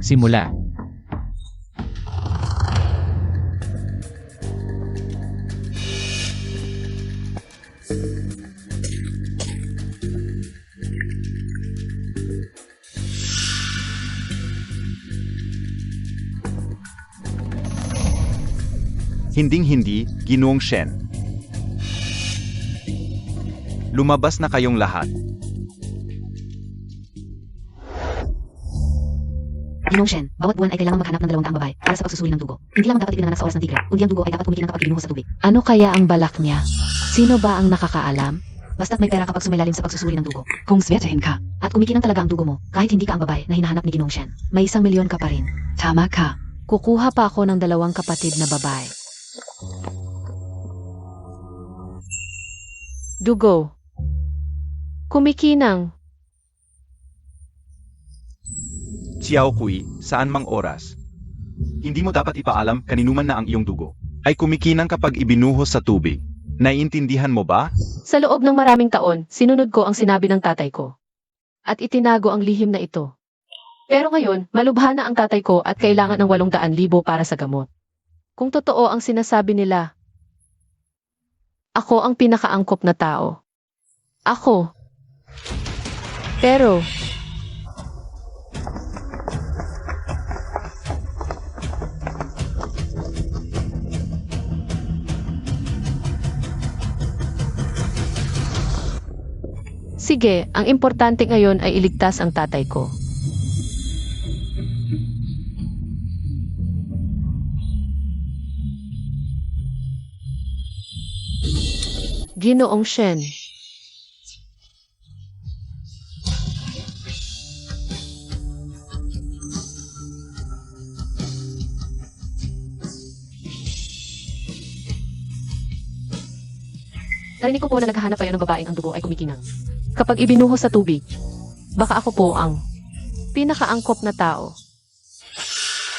Simula. Hinding-hindi, Ginoong Shen. Lumabas na kayong lahat. Ginoong Shen, bawat buwan ay kailangan maghanap ng 200 babae para sa pagsusuri ng dugo. Hindi lamang dapat ipinanganak sa oras ng tigre, kundi ang dugo ay dapat kumikinang kapag ibinuhos sa tubig. Ano kaya ang balak niya? Sino ba ang nakakaalam? Basta't may pera kapag sumailalim sa pagsusuri ng dugo. Kung swertehin ka, at kumikinang talaga ang dugo mo, kahit hindi ka ang babae na hinahanap ni Ginoong Shen, may 1,000,000 ka pa rin. Tama ka. Kukuha pa ako ng 2 kapatid na babae. Dugo. Kumikinang. Xiao Kui, saan mang oras? Hindi mo dapat ipaalam kaninuman na ang iyong dugo ay kumikinang kapag ibinuhos sa tubig. Naiintindihan mo ba? Sa loob ng maraming taon, sinunod ko ang sinabi ng tatay ko. At itinago ang lihim na ito. Pero ngayon, malubha na ang tatay ko at kailangan ng 800,000 para sa gamot. Kung totoo ang sinasabi nila, ako ang pinakaangkop na tao. Ako. Pero, sige, ang importante ngayon ay iligtas ang tatay ko. Ginoong Shen. Narinig ko po na naghahanap kayo ng babaeng ang dugo ay kumikinang. Kapag ibinuhos sa tubig, baka ako po ang pinakaangkop na tao.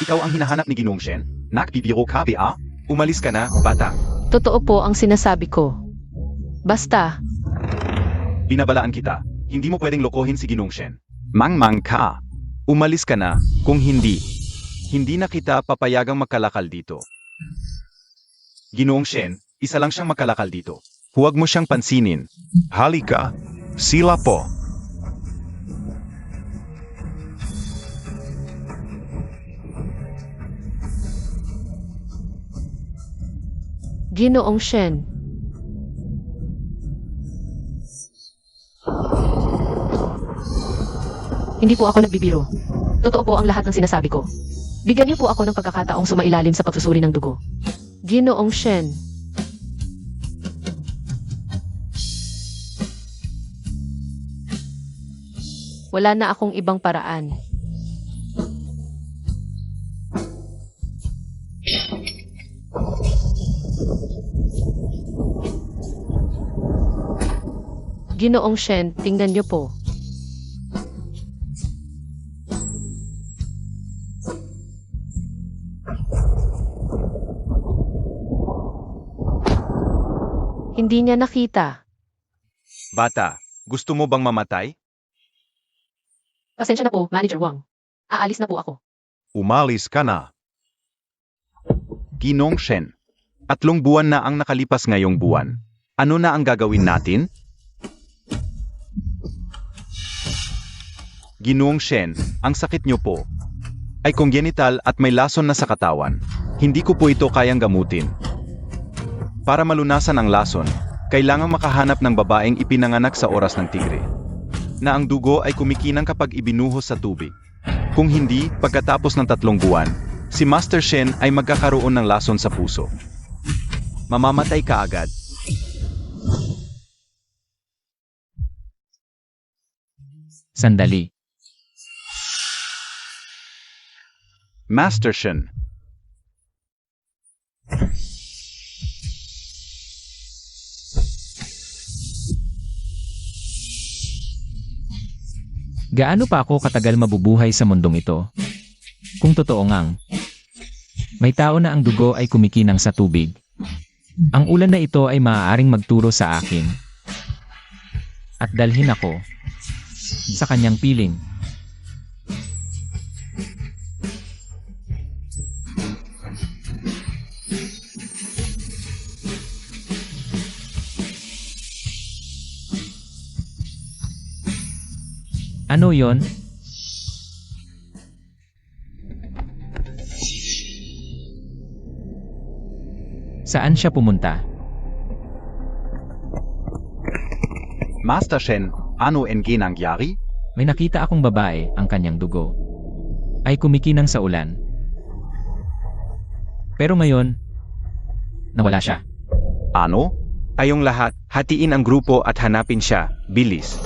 Ikaw ang hinahanap ni Ginoong Shen? Nakbibiro ka ba? Umalis ka na, bata. Totoo po ang sinasabi ko. Basta, Binabalaan kita. Hindi mo pwedeng lokohin si Ginoong Shen. Mangmang ka. Umalis ka na, kung hindi. Hindi na kita papayagang makalakal dito. Ginoong Shen, isa lang siyang makalakal dito. Huwag mo siyang pansinin. Halika. Sila po. Ginoong Shen. Hindi po ako nagbibiro. Totoo po ang lahat ng sinasabi ko. Bigyan niyo po ako ng pagkakataong sumailalim sa pagsusuri ng dugo. Ginoong Shen. Wala na akong ibang paraan. Ginoong Shen, tingnan niyo po. Hindi niya nakita. Bata, gusto mo bang mamatay? Pasensya na po, Manager Wang. Aalis na po ako. Umalis ka na. Ginoong Shen, 3 buwan na ang nakalipas ngayong buwan. Ano na ang gagawin natin? Ginoong Shen, ang sakit niyo po ay congenital at may lason na sa katawan. Hindi ko po ito kayang gamutin. Para malunasan ang lason, kailangang makahanap ng babaeng ipinanganak sa oras ng tigre, na ang dugo ay kumikinang kapag ibinuhos sa tubig. Kung hindi, pagkatapos ng 3 buwan, si Master Shen ay magkakaroon ng lason sa puso. Mamamatay ka agad. Sandali. Master Shen. Gaano pa ako katagal mabubuhay sa mundong ito? Kung totoo ngang, may tao na ang dugo ay kumikinang sa tubig. Ang ulan na ito ay maaaring magturo sa akin at dalhin ako sa kanyang piling. Ano yon? Saan siya pumunta? Master Shen, ano ang nangyari? May nakita akong babae, ang kanyang dugo ay kumikinang sa ulan. Pero ngayon, nawala siya. Ano? Kayong lahat, hatiin ang grupo at hanapin siya. Bilis.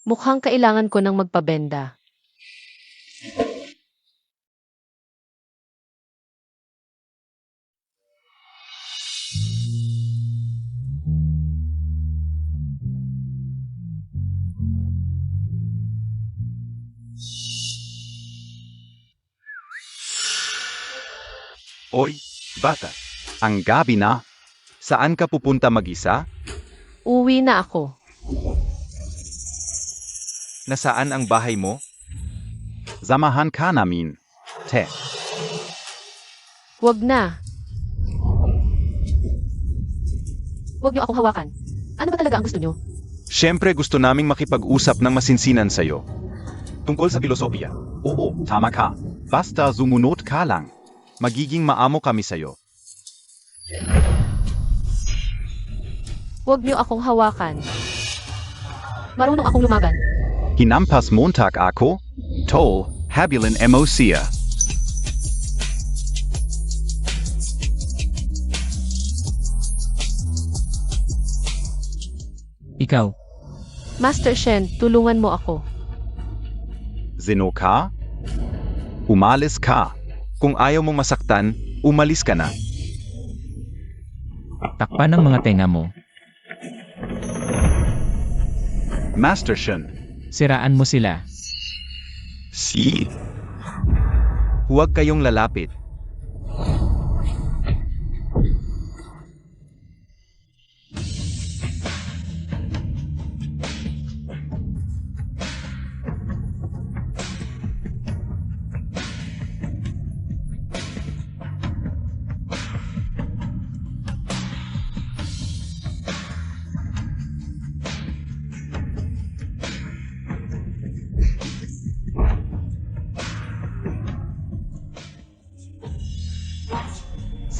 Mukhang kailangan ko ng magpabenda. Oy, bata. Ang gabi na. Saan ka pupunta mag-isa? Uwi na ako. Nasaan ang bahay mo? Samahan ka namin. Te. Wag na. Wag niyo akong hawakan. Ano ba talaga ang gusto niyo? Siyempre gusto naming makipag-usap ng masinsinan sa'yo. Tungkol sa filosofiya. Oo, tama ka. Basta sumunod ka lang. Magiging maamo kami sa'yo. Wag niyo akong hawakan. Marunong akong lumaban. Hinampas Montag ako? Tol, habilan mo siya. Ikaw, Master Shen, tulungan mo ako. Zino ka? Umalis ka. Kung ayaw mong masaktan, umalis ka na. takpan ng mga tenga mo. Master Shen. Siraan mo sila. Si. Huwag kayong lalapit.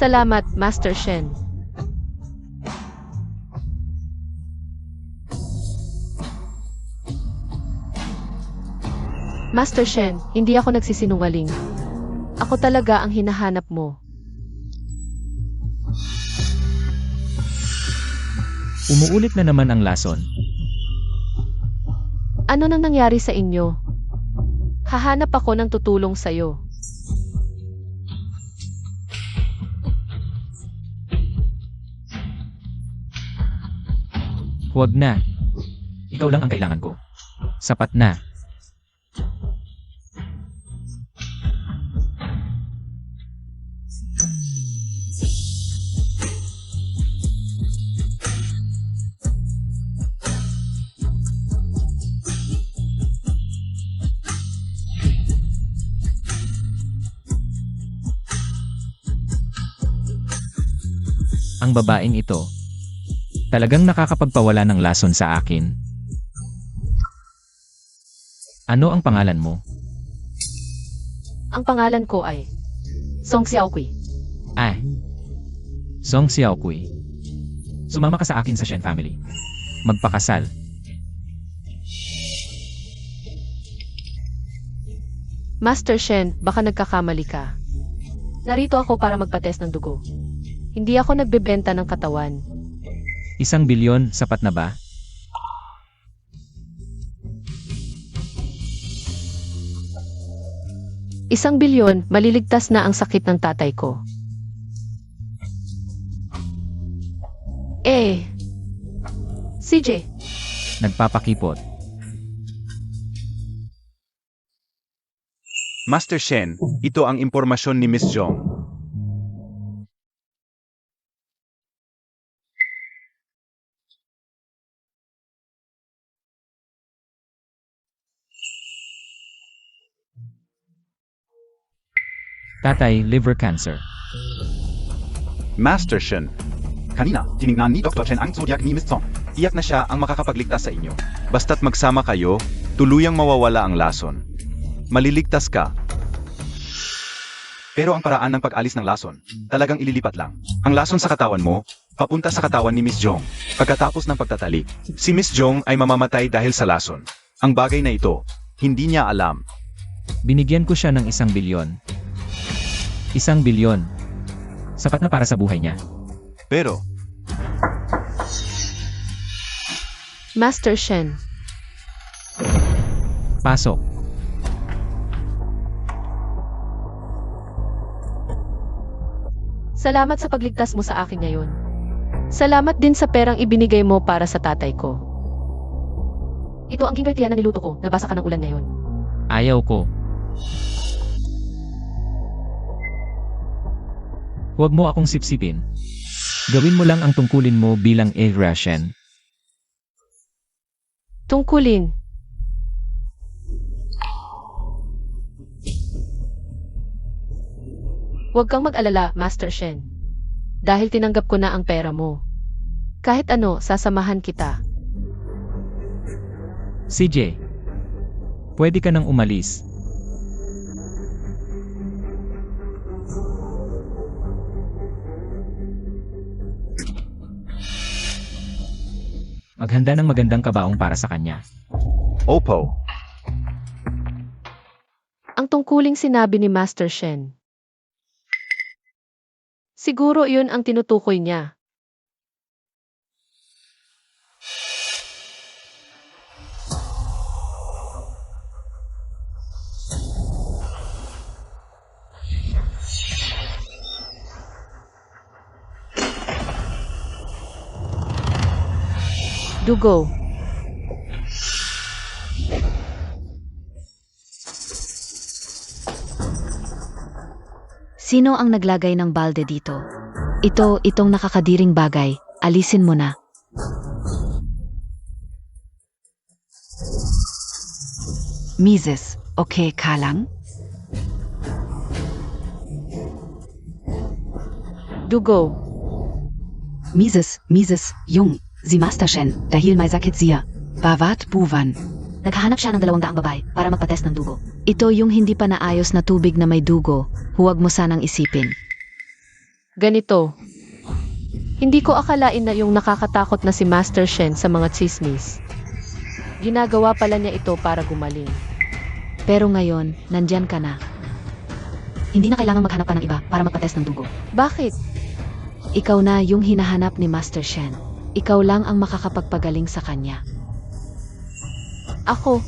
Salamat, Master Shen. Master Shen, hindi ako nagsisinungaling. Ako talaga ang hinahanap mo. Umuulit na naman ang lason. Ano nang nangyari sa inyo? Hahanap ako ng tutulong sa'yo. Huwag na. Ikaw lang ang kailangan ko. Sapat na. Ang babaeng ito, talagang nakakapagpawala ng lason sa akin. Ano ang pangalan mo? Ang pangalan ko ay Song Xiaokui. Ah, Song Xiaokui. Sumama ka sa akin sa Shen family. Magpakasal. Master Shen, baka nagkakamali ka. Narito ako para magpa-test ng dugo. Hindi ako nagbebenta ng katawan. 1 bilyon, sapat na ba? Isang bilyon, maliligtas na ang sakit ng tatay ko. CJ, Nagpapakipot. Master Shen, ito ang impormasyon ni Miss Jong. Tatay, liver cancer. Master Shen, Kanina, tiningnan ni Dr. Chen ang zodiac ni Miss Song. iyak na siya ang makakapagligtas sa inyo. Basta't magsama kayo, tuluyang mawawala ang lason. Maliligtas ka. Pero ang paraan ng pag-alis ng lason, talagang ililipat lang. Ang lason sa katawan mo, papunta sa katawan ni Miss Jong. Pagkatapos ng pagtatalik, Si Miss Jong ay mamamatay dahil sa lason. Ang bagay na ito, hindi niya alam. Binigyan ko siya ng 1 bilyon. 1 bilyon. Sapat na para sa buhay niya. Pero, Master Shen, Pasok. salamat sa pagligtas mo sa akin ngayon. Salamat din sa perang ibinigay mo para sa tatay ko. Ito ang kinwertiyan na niluto ko, nabasa ka ng ulan ngayon. Ayaw ko. Huwag mo akong sipsipin. Gawin mo lang ang tungkulin mo bilang Shen. Tungkulin. Huwag kang mag-alala, Master Shen. Dahil tinanggap ko na ang pera mo. Kahit ano, sasamahan kita. CJ, pwede ka nang umalis. Maghanda ng magandang kabaong para sa kanya. Opo, Ang tungkuling sinabi ni Master Shen. Siguro yun ang tinutukoy niya. Dugo. Sino ang naglagay ng balde dito? Itong nakakadiring bagay. Alisin mo na. Mises, okay ka lang? Dugo. Mises, Jung, si Master Shen, dahil may sakit siya. Bawat buwan. Naghahanap siya ng 200 babae para magpatest ng dugo. Ito yung hindi pa naayos na tubig na may dugo. Huwag mo sanang isipin. Ganito. Hindi ko akalain na yung nakakatakot na si Master Shen sa mga chismis. Ginagawa pala niya ito para gumaling. Pero ngayon, nandyan ka na. Hindi na kailangan maghanap pa ng iba para magpatest ng dugo. Bakit? Ikaw na yung hinahanap ni Master Shen. Ikaw lang ang makakapagpagaling sa kanya. Ako.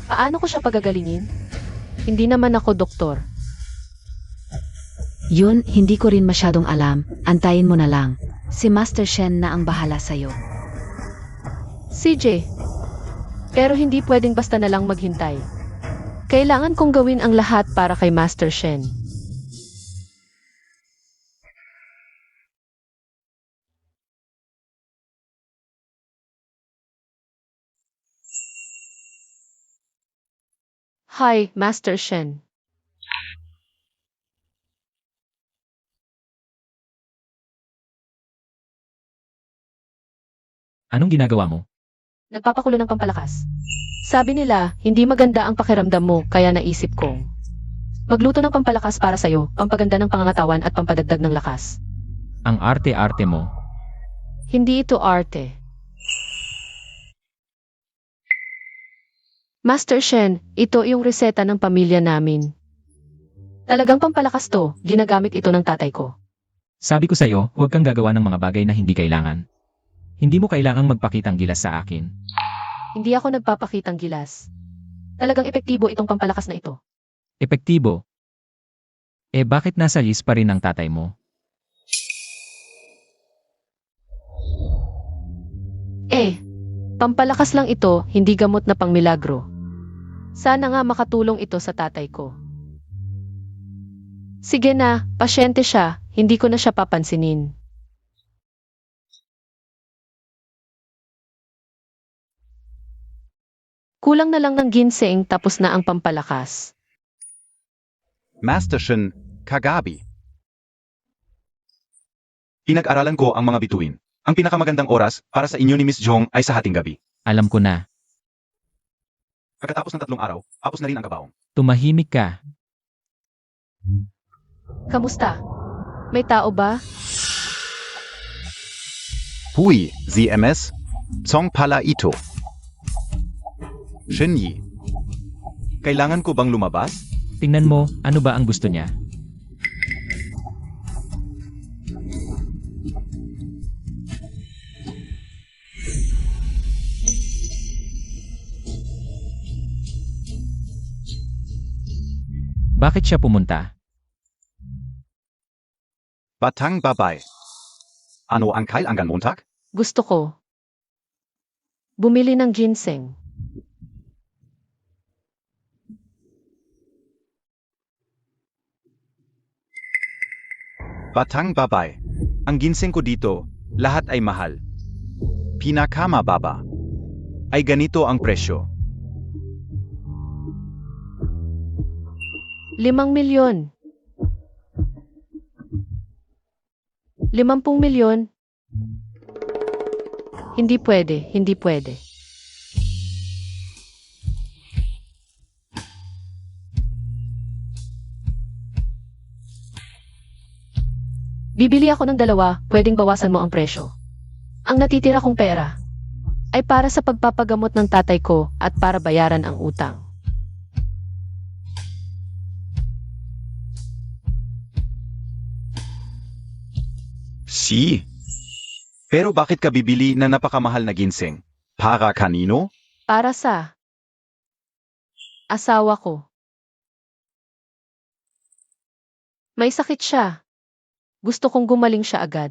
Paano ko siya pagagalingin? Hindi naman ako doktor. Yun, hindi ko rin masyadong alam. Antayin mo na lang. Si Master Shen na ang bahala sa'yo. CJ. Pero hindi pwedeng basta na lang maghintay. Kailangan kong gawin ang lahat para kay Master Shen. Hi, Master Shen. Anong ginagawa mo? Nagpapakulo ng pampalakas. Sabi nila, hindi maganda ang pakiramdam mo, kaya naisip kong magluto ng pampalakas para sa'yo, pampaganda ng pangangatawan at pampadagdag ng lakas. Ang arte-arte mo. Hindi ito arte. Master Shen, ito yung reseta ng pamilya namin. Talagang pampalakas to, ginagamit ito ng tatay ko. Sabi ko sa'yo, huwag kang gagawa ng mga bagay na hindi kailangan. Hindi mo kailangang magpakitang gilas sa akin. Hindi ako nagpapakitang gilas. Talagang epektibo itong pampalakas na ito. Epektibo. Eh bakit nasa list pa rin ang tatay mo? Pampalakas lang ito, hindi gamot na pangmilagro. Sana nga makatulong ito sa tatay ko. Sige na, pasyente siya, hindi ko na siya papansinin. Kulang na lang ng ginseng tapos na ang pampalakas. Master Shen, kagabi. Pinag-aralan ko ang mga bituin. Ang pinakamagandang oras para sa inyo ni Miss Jong ay sa hating gabi. Alam ko na. Pagkatapos ng 3 araw, tapos na rin ang kabaong. Tumahimik ka. Kamusta? May tao ba? Hui, ZMS, Song pala ito. Shenyi, kailangan ko bang lumabas? Tingnan mo, ano ba ang gusto niya? Bakit siya pumunta? Batang babay. Ano ang kailangan Montag? Gusto ko. Bumili ng ginseng. Batang babay. Ang ginseng ko dito, lahat ay mahal. Pinakamababa. Ay ganito ang presyo. 5 milyon. 50 milyon. Hindi pwede, hindi pwede. Bibili ako ng 2, pwedeng bawasan mo ang presyo. Ang natitira kong pera ay para sa pagpapagamot ng tatay ko at para bayaran ang utang. Si. Pero bakit ka bibili na napakamahal na ginseng? Para kanino? Para sa asawa ko. May sakit siya. Gusto kong gumaling siya agad.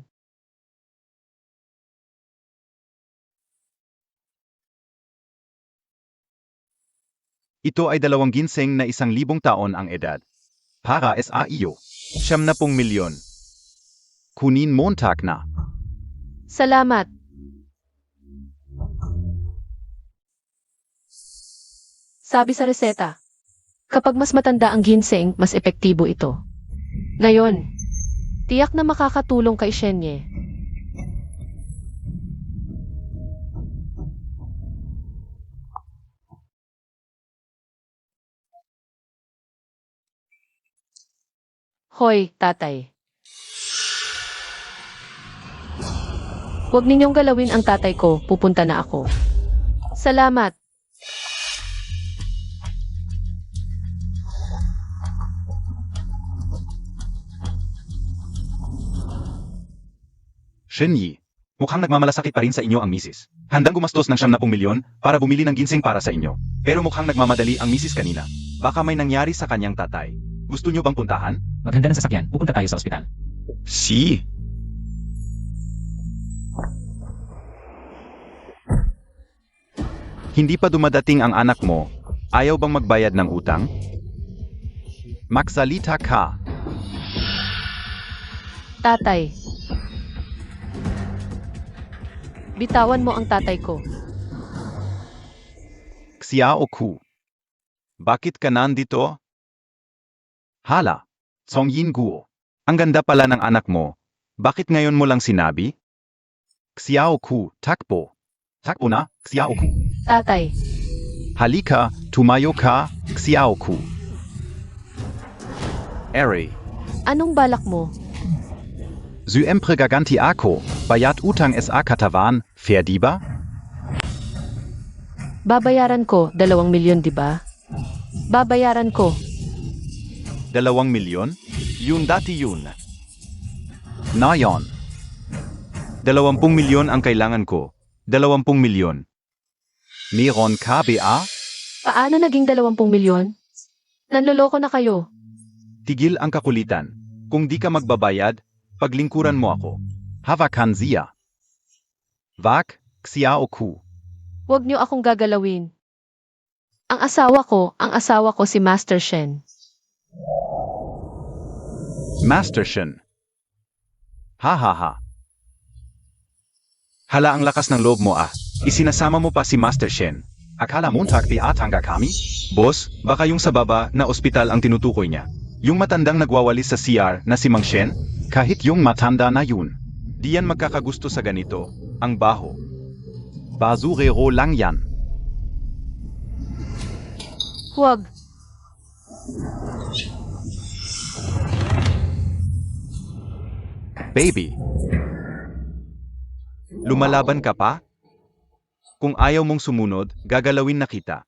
Ito ay 2 ginseng na 1,000 taon ang edad. Para sa iyo. 70 milyon. Kunin Montag na. Salamat. Sabi sa reseta, kapag mas matanda ang ginseng, mas epektibo ito. Ngayon, tiyak na makakatulong kay Shenye. Hoy, tatay. Huwag ninyong galawin ang tatay ko, pupunta na ako. Salamat. Shenyi, mukhang nagmamalasakit pa rin sa inyo ang misis. Handang gumastos ng 70 milyon para bumili ng ginseng para sa inyo. Pero mukhang nagmamadali ang misis kanina. Baka may nangyari sa kanyang tatay. Gusto nyo bang puntahan? Maghanda ng sasakyan, pupunta tayo sa ospital. Si. Hindi pa dumadating ang anak mo. Ayaw bang magbayad ng utang? Magsalita ka. Tatay. Bitawan mo ang tatay ko. Xiao Ku. Bakit ka nandito? Hala, Song Yin Guo. Ang ganda pala ng anak mo. Bakit ngayon mo lang sinabi? Xiao Ku, takbo. Takbo na, Xiao Ku. Tatay. Halika, tumayo ka, Xiao Ku. Ere. Anong balak mo? Syempre gaganti ako, bayat utang sa katawan, fair di ba? Babayaran ko 2 milyon, di ba? Babayaran ko. 2 milyon? Yun dati yun. Na yon. 20 milyon ang kailangan ko. 20 milyon. Meron ka ba? Paano naging 20 milyon? Nanloloko na kayo. Tigil ang kakulitan. Kung di ka magbabayad, paglingkuran mo ako. Havakan siya. Vak, Xiao Ku. Huwag niyo akong gagalawin. Ang asawa ko si Master Shen. Master Shen. Ha ha ha. Hala ang lakas ng loob mo ah. Isinasama mo pa si Master Shen. Akala Montag atanga kami? Boss, baka yung sa baba na ospital ang tinutukoy niya. Yung matandang nagwawalis sa CR na si Mang Shen, kahit yung matanda na yun. Di yan magkakagusto sa ganito, ang baho. Basurero lang yan. Huwag. Baby. Lumalaban ka pa? Kung ayaw mong sumunod, gagalawin na kita.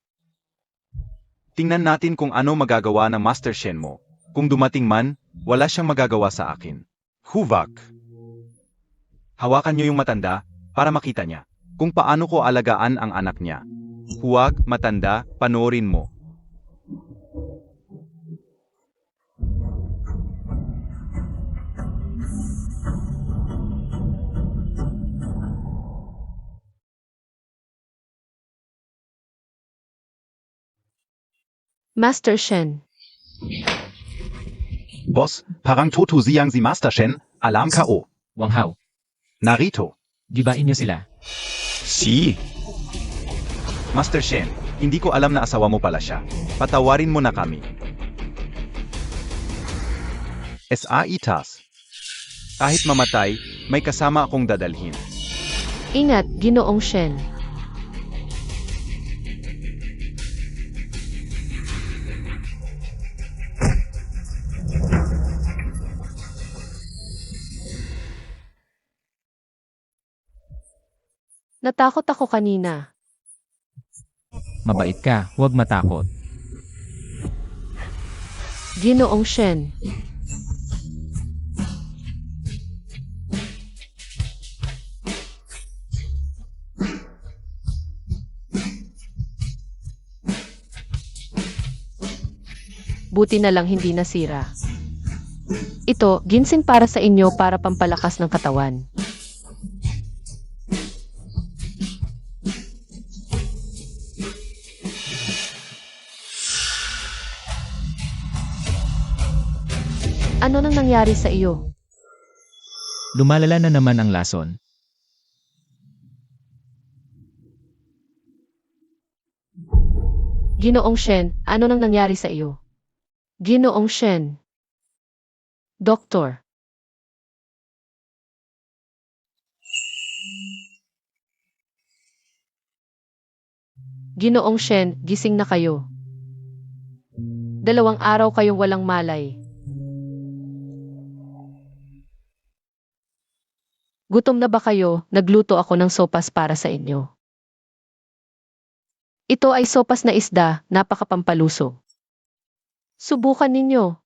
Tingnan natin kung ano magagawa ng Master Shen mo. Kung dumating man, wala siyang magagawa sa akin. Huvak. Hawakan niyo yung matanda para makita niya kung paano ko alagaan ang anak niya. Huwag, matanda, panoorin mo. Master Shen. Boss, parang tutuziyang si Master Shen, alarm KO. Wang Hao, Narito. gibain niyo sila. Si. Master Shen, hindi ko alam na asawa mo pala siya. Patawarin mo na kami. Sa itas. Kahit mamatay, may kasama akong dadalhin. Ingat, Ginoong Shen. Natakot ako kanina. Mabait ka, huwag matakot. Ginoong Shen. Buti na lang hindi nasira. Ito, ginseng para sa inyo para pampalakas ng katawan. Ano nang nangyari sa iyo? Lumalala na naman ang lason. Ginoong Shen, ano nang nangyari sa iyo? Ginoong Shen. Doktor. Ginoong Shen, gising na kayo. 2 araw kayong walang malay. Gutom na ba kayo? Nagluto ako ng sopas para sa inyo. Ito ay sopas na isda, napakapampalusog. Subukan ninyo.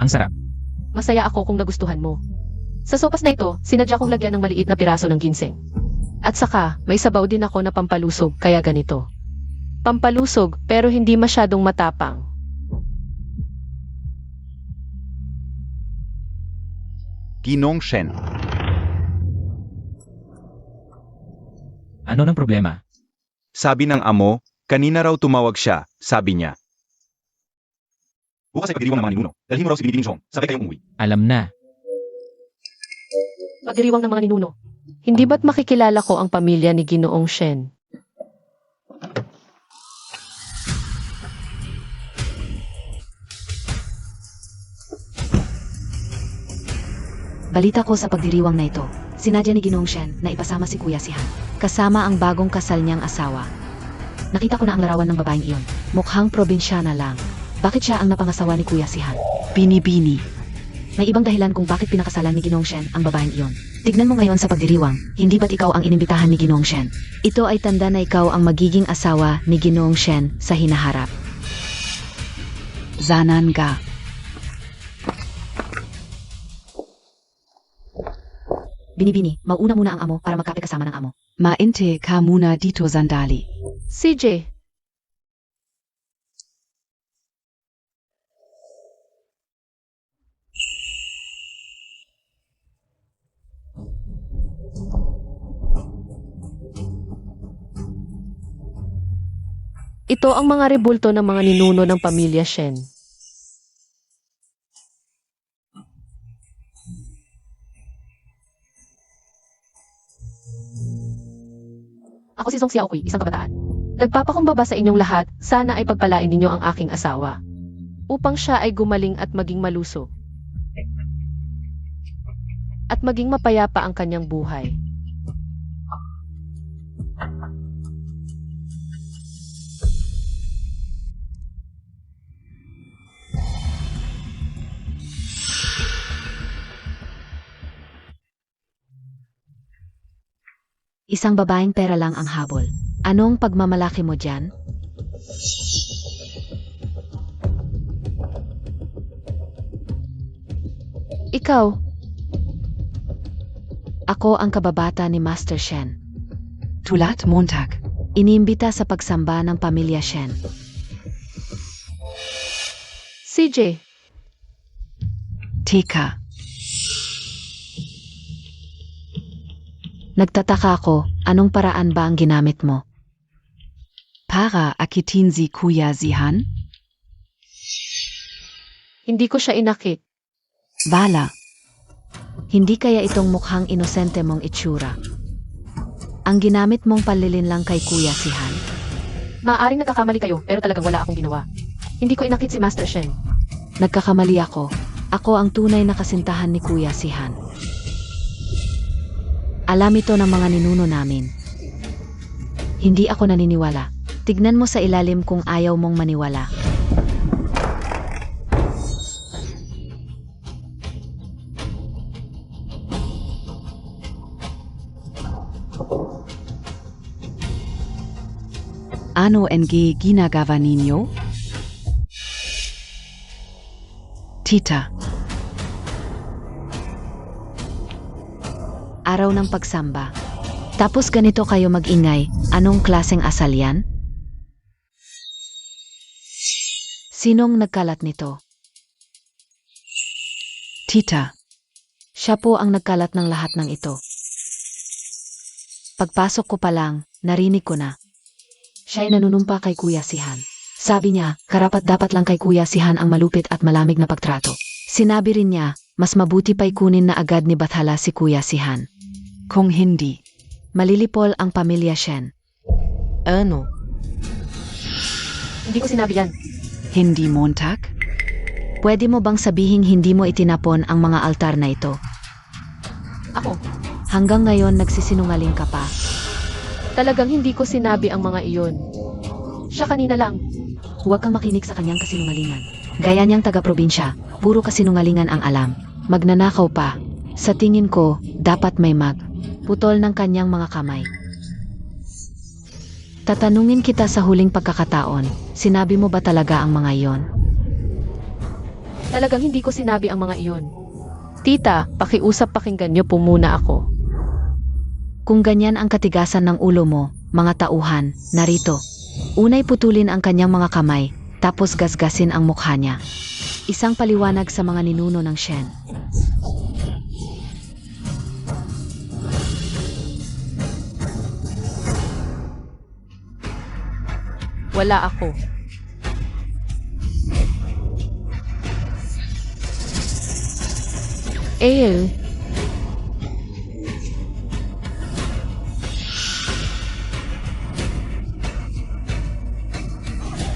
Ang sarap. Masaya ako kung nagustuhan mo. Sa sopas na ito, sinadya kong lagyan ng maliit na piraso ng ginseng. At saka, may sabaw din ako na pampalusog, kaya ganito. Pampalusog, pero hindi masyadong matapang. Ginong Shen. Ano ng problema? Sabi ng amo, kanina raw tumawag siya, sabi niya. Bukas ay pagdiriwang ng mga ninuno. Dalhin mo raw si Binibining Zhong, sabay kayong umuwi. Alam na. Pagdiriwang ng mga ninuno. Hindi ba't makikilala ko ang pamilya ni Ginoong Shen? Balita ko sa pagdiriwang na ito, sinadya ni Ginoong Shen na ipasama si Kuya Sihan, kasama ang bagong kasal niyang asawa. Nakita ko na ang larawan ng babaeng iyon. Mukhang probinsyana lang. Bakit siya ang napangasawa ni Kuya Sihan? Bini-bini. May ibang dahilan kung bakit pinakasalan ni Ginoong Shen ang babaeng iyon. Tignan mo ngayon sa pagdiriwang, hindi ba't ikaw ang inimbitahan ni Ginoong Shen? Ito ay tanda na ikaw ang magiging asawa ni Ginoong Shen sa hinaharap. Zanan ka. Bini-bini, mauna muna ang amo para magkape kasama ng amo. Mainte ka muna dito, Sandali. CJ, Ito ang mga rebulto ng mga ninuno ng pamilya Shen. Ako si Song Xiaoqui, isang kabataan. Nagpapakumbaba sa inyong lahat, sana ay pagpalain ninyo ang aking asawa. Upang siya ay gumaling at maging malusog. At maging mapayapa ang kanyang buhay. Isang babaeng pera lang ang habol. Anong pagmamalaki mo dyan? Ikaw, Ako ang kababata ni Master Shen. Tulat Montag. Iniimbita sa pagsamba ng pamilya Shen. CJ, Teka. Nagtataka ako, anong paraan ba ang ginamit mo? Para akitin si Kuya Zihan? hindi ko siya inakit. Bala. Hindi kaya itong mukhang inosente mong itsura? Ang ginamit mong panlilin lang kay Kuya si Han. Maaaring nagkakamali kayo, pero talagang wala akong ginawa. Hindi ko inakit si Master Shen. Nagkakamali ako. Ako ang tunay na kasintahan ni Kuya si Han. Alam ito ng mga ninuno namin. Hindi ako naniniwala. Tignan mo sa ilalim kung ayaw mong maniwala. Ano NG ginagawa ninyo? Tita. Araw ng pagsamba. Tapos ganito kayo mag-ingay, anong klaseng asal yan? Sinong nagkalat nito? Tita. Siya po ang nagkalat ng lahat ng ito. Pagpasok ko pa lang, narinig ko na. Siya'y nanunumpa kay Kuya Sihan. Sabi niya, karapat dapat lang kay Kuya Sihan ang malupit at malamig na pagtrato. Sinabi rin niya, mas mabuti pa'y kunin na agad ni Bathala si Kuya Sihan. Kung hindi. Malilipol ang pamilya Shen. Ano? Hindi ko sinabi yan. Hindi Montag? Pwede mo bang sabihing hindi mo itinapon ang mga altar na ito? Ako, Hanggang ngayon nagsisinungaling ka pa. talagang hindi ko sinabi ang mga iyon. Siya kanina lang. Huwag kang makinig sa kanyang kasinungalingan. Gaya niyang taga-probinsya, puro kasinungalingan ang alam. Magnanakaw pa. Sa tingin ko, dapat may putol ng kanyang mga kamay. Tatanungin kita sa huling pagkakataon, sinabi mo ba talaga ang mga iyon? Talagang hindi ko sinabi ang mga iyon. Tita, pakiusap pakinggan niyo po muna ako. Kung ganyan ang katigasan ng ulo mo, mga tauhan, narito. Unay putulin ang kanyang mga kamay, tapos gasgasin ang mukha niya. Isang paliwanag sa mga ninuno ng Shen. Wala ako. Ale.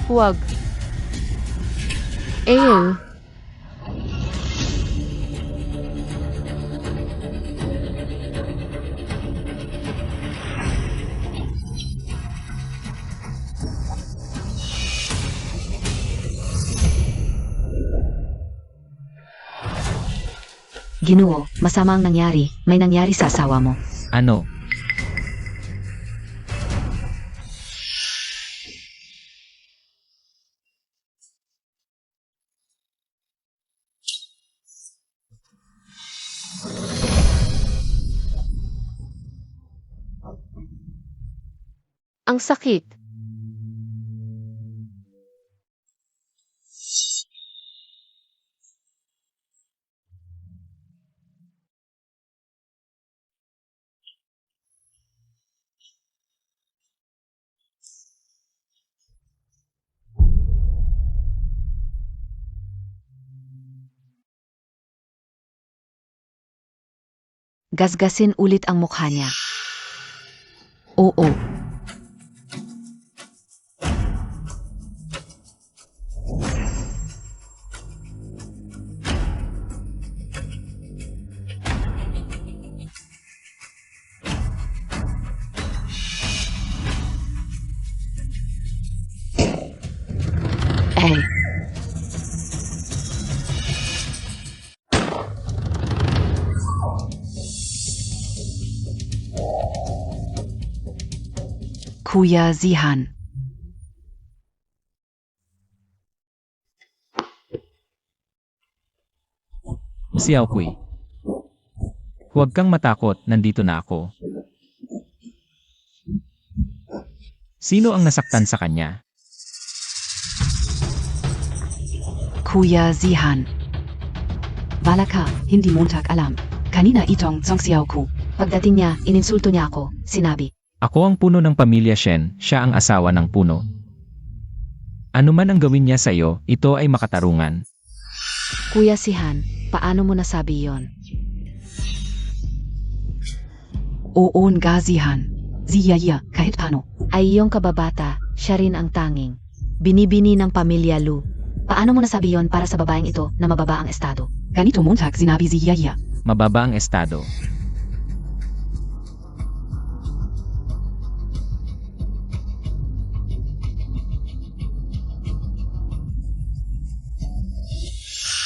Huwag. Ale. Ginoo, masama ang nangyari, may nangyari sa asawa mo. Ano? Ang sakit. Gasgasin ulit ang mukha niya. Oo. Eh. Kuya Zihan. Xiaokui. Huwag kang matakot, nandito na ako. Sino ang nasaktan sa kanya? Kuya Zihan. Bala ka, hindi Montag alam. Kanina itong Song Xiaoku. Pagdating niya, ininsulto niya ako. Sinabi, Ako ang puno ng pamilya Shen, siya ang asawa ng puno. Ano man ang gawin niya sa iyo, ito ay makatarungan. Kuya Sihan, paano mo nasabi yon? Oo nga Zihan. Ziyaya, kahit paano. Ay iyong kababata, siya rin ang tanging. Binibini ng pamilya Lu. Paano mo nasabi yon para sa babaeng ito na mababa ang estado? Ganito Montag sinabi Ziyaya. Mababa ang estado.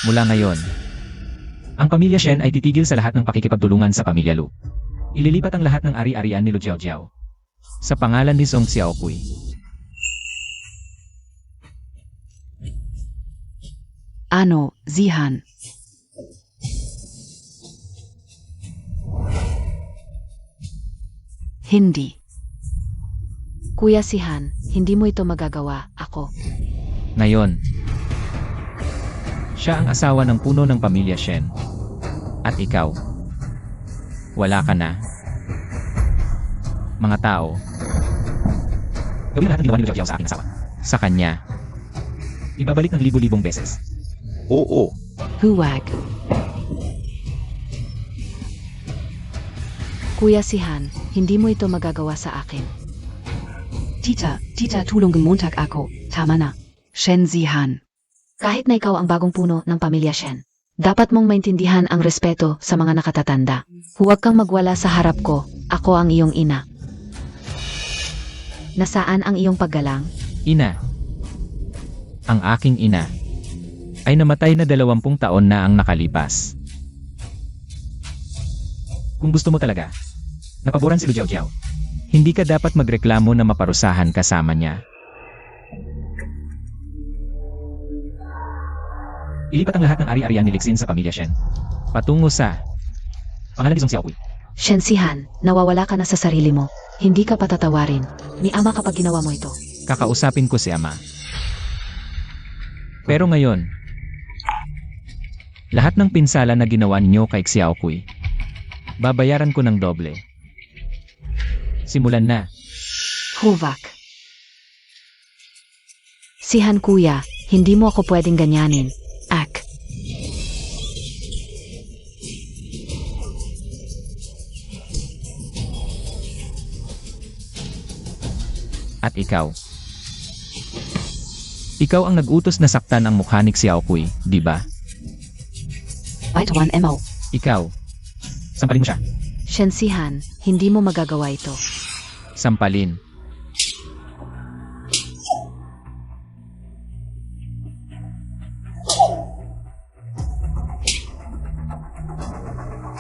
Mula ngayon, ang pamilya Shen ay titigil sa lahat ng pakikipagtulungan sa pamilya Lu. Ililipat ang lahat ng ari-arian ni Lu Jiaojiao sa pangalan ni Song Xiaokui. Ano, Zihan? Hindi. Kuya Sihan, hindi mo ito magagawa, ako. Ngayon, siya ang asawa ng puno ng pamilya Shen. At ikaw, wala ka na. Mga tao, gawin lahat ng ginawa ni Lu Jiaojiao sa aking asawa. Sa kanya, ibabalik ng libu-libong beses. Oo. Huwag. Kuya Sihan, hindi mo ito magagawa sa akin. Tita, tulungan Montag ako. Tama na. Shen Zihan. Kahit na ikaw ang bagong puno ng pamilya Shen, dapat mong maintindihan ang respeto sa mga nakatatanda. Huwag kang magwala sa harap ko, ako ang iyong ina. Nasaan ang iyong paggalang? Ina. Ang aking ina ay namatay na 20 taon na ang nakalipas. Kung gusto mo talaga, napaboran si Lu Jiaojiao, hindi ka dapat magreklamo na maparusahan kasama niya. Ilipat ang lahat ng ari-arian ni Lixin sa pamilya Shen patungo sa pangalan ni Song Xiaokui. Shen Sihan, nawawala ka na sa sarili mo. Hindi ka patatawarin ni Ama kapag ginawa mo ito. Kakausapin ko si Ama. Pero ngayon, lahat ng pinsala na ginawa ninyo kay Xiaokui, babayaran ko ng doble. Simulan na. Huvak. Sihan kuya, hindi mo ako pwedeng ganyanin. Ak. At ikaw. Ikaw ang nag-utos na saktan ang mukha ni Xiaokui, di ba? Baitawan mo. Ikaw. Sampalin mo siya. Shen Sihan, hindi mo magagawa ito. Sampalin.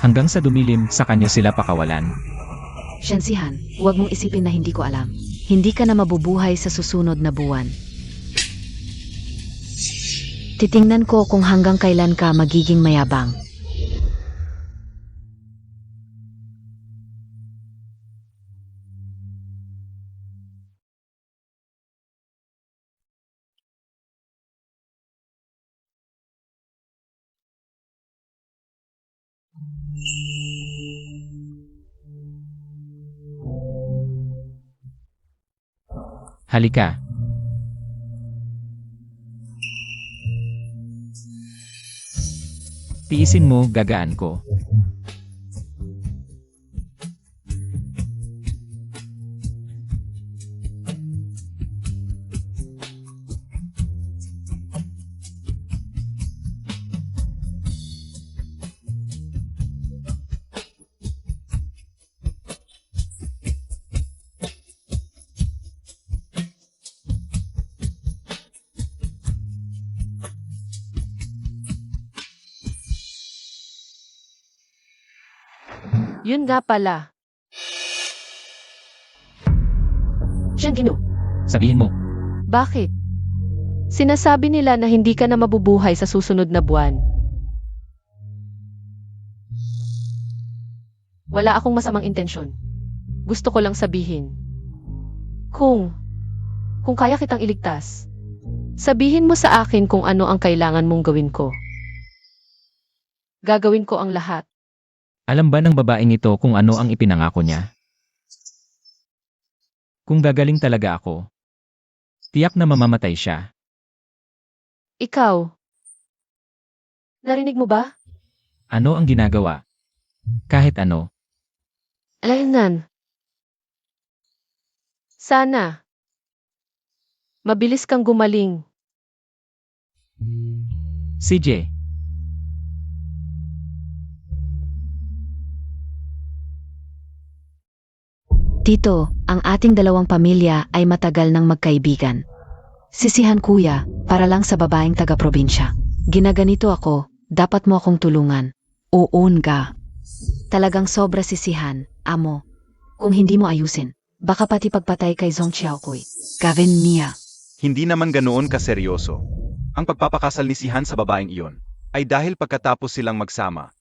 Hanggang sa dumilim, sa kanya sila pakawalan. Shen Sihan, huwag mong isipin na hindi ko alam. Hindi ka na mabubuhay sa susunod na buwan. Titingnan ko kung hanggang kailan ka magiging mayabang. Halika. Tiisin mo, gagaan ko. Yun nga pala. Shen Gino, Sabihin mo, bakit? Sinasabi nila na hindi ka na mabubuhay sa susunod na buwan. Wala akong masamang intensyon. Gusto ko lang sabihin. Kung kaya kitang iligtas, sabihin mo sa akin kung ano ang kailangan mong gawin ko. Gagawin ko ang lahat. alam ba ng babaeng ito kung ano ang ipinangako niya? Kung gagaling talaga ako, tiyak na mamamatay siya. Ikaw, narinig mo ba? Ano ang ginagawa? Kahit ano. Alaynan. Sana. Mabilis kang gumaling. CJ, Tito, ang ating dalawang pamilya ay matagal nang magkaibigan. Sisihan kuya, para lang sa babaeng taga-probinsya. Ginaganito ako, dapat mo akong tulungan. Oon ga. Talagang sobra sisihan, amo. Kung hindi mo ayusin, baka pati pagpatay kay Zhong Xiaokuy. Gavin niya. Hindi naman ganoon kaseryoso. Ang pagpapakasal ni Sihan sa babaeng iyon ay dahil pagkatapos silang magsama.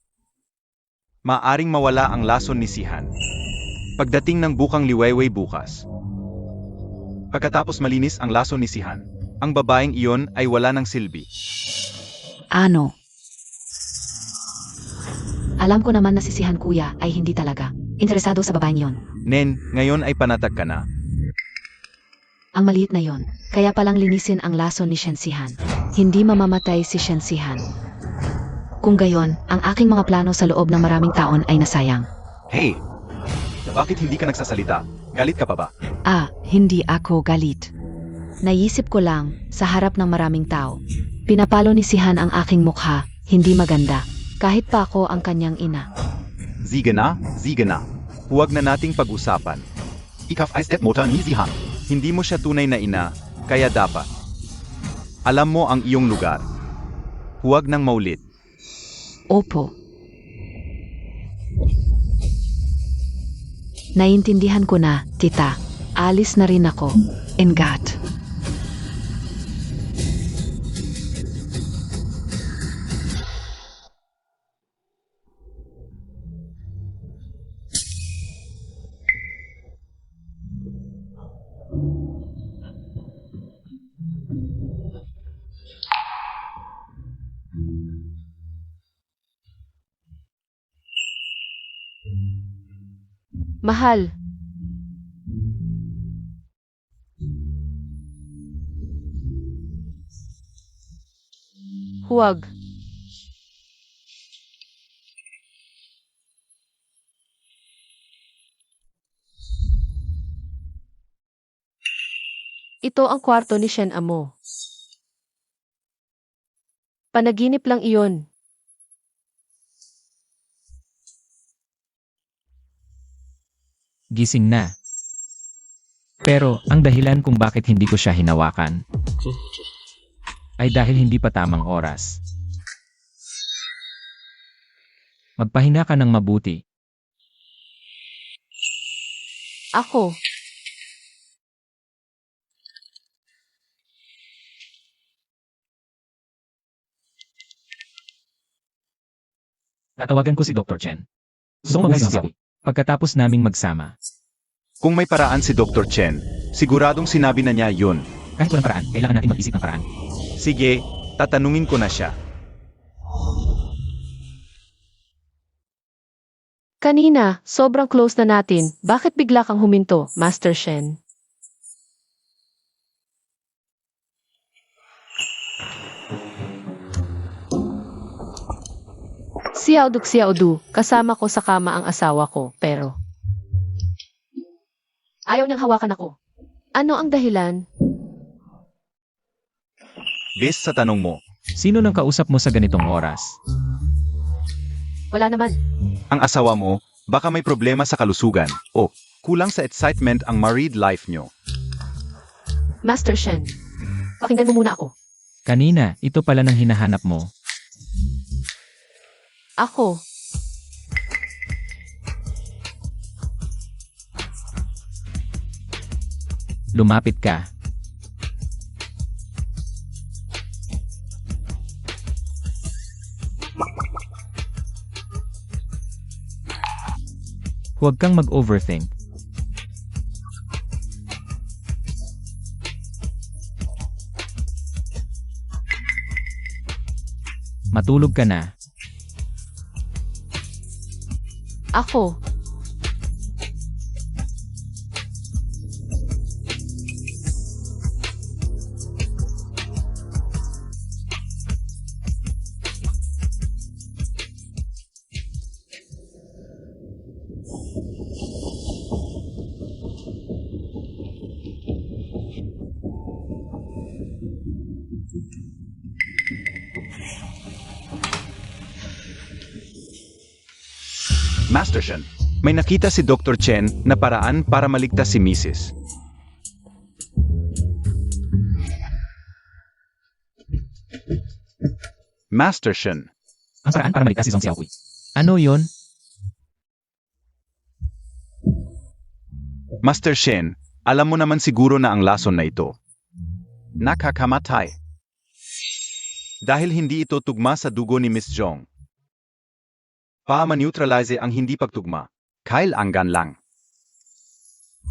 Maaring mawala ang lason ni Sihan. Pagdating ng bukang liwayway bukas. Pagkatapos malinis ang lason ni Sihan, ang babaeng iyon ay wala ng silbi. Ano? Alam ko naman na sisihan kuya ay hindi talaga interesado sa babaeng yon. Nen, ngayon ay panatag ka na. Ang maliit na yon, kaya palang linisin ang lason ni Shensihan. Hindi mamamatay si Shensihan. Kung gayon, ang aking mga plano sa loob ng maraming taon ay nasayang. Hey! Bakit hindi ka nagsasalita? Galit ka pa ba? Hindi ako galit. Naisip ko lang, sa harap ng maraming tao. Pinapalo ni Sihan ang aking mukha, hindi maganda. Kahit pa ako ang kanyang ina. Sige na. Huwag na nating pag-usapan. Ikaw ay stepmother ni Sihan. Hindi mo siya tunay na ina, kaya dapat. Alam mo ang iyong lugar. Huwag nang maulit. Opo. Naintindihan ko na, tita. Alis na rin ako. Engat. Mahal. Huwag. Ito ang kwarto ni Shen Amo. Panaginip lang iyon. Gising na. Pero, ang dahilan kung bakit hindi ko siya hinawakan ay dahil hindi pa tamang oras. Magpahinga ka ng mabuti. Ako. Tatawagan ko si Dr. Chen. Gusto ko magsasabi. Pagkatapos naming magsama. Kung may paraan si Dr. Chen, siguradong sinabi na niya yun. Kahit walang paraan, kailangan natin mag-isip ng paraan. Sige, tatanungin ko na siya. Kanina, sobrang close na natin. Bakit bigla kang huminto, Master Shen? Xiaodu, kasama ko sa kama ang asawa ko, pero ayaw niyang hawakan ako. Ano ang dahilan? Based sa tanong mo, Sino nang kausap mo sa ganitong oras? Wala naman. ang asawa mo, baka may problema sa kalusugan o kulang sa excitement ang married life nyo. Master Shen, pakinggan mo muna ako. Kanina, ito pala nang hinahanap mo. Ako. Lumapit ka. Huwag kang mag-overthink. Matulog ka na. Ako. Master Shen, may nakita si Dr. Chen na paraan para maligtas si Mrs. Master Shen, Ang paraan para maligtas si Song Xiaohui. Ano yon? Master Shen, alam mo naman siguro na ang lason na ito nakakamatay. Dahil hindi ito tugma sa dugo ni Miss Zhong. Para ma-neutralize ang hindi pagtugma, kailangan lang.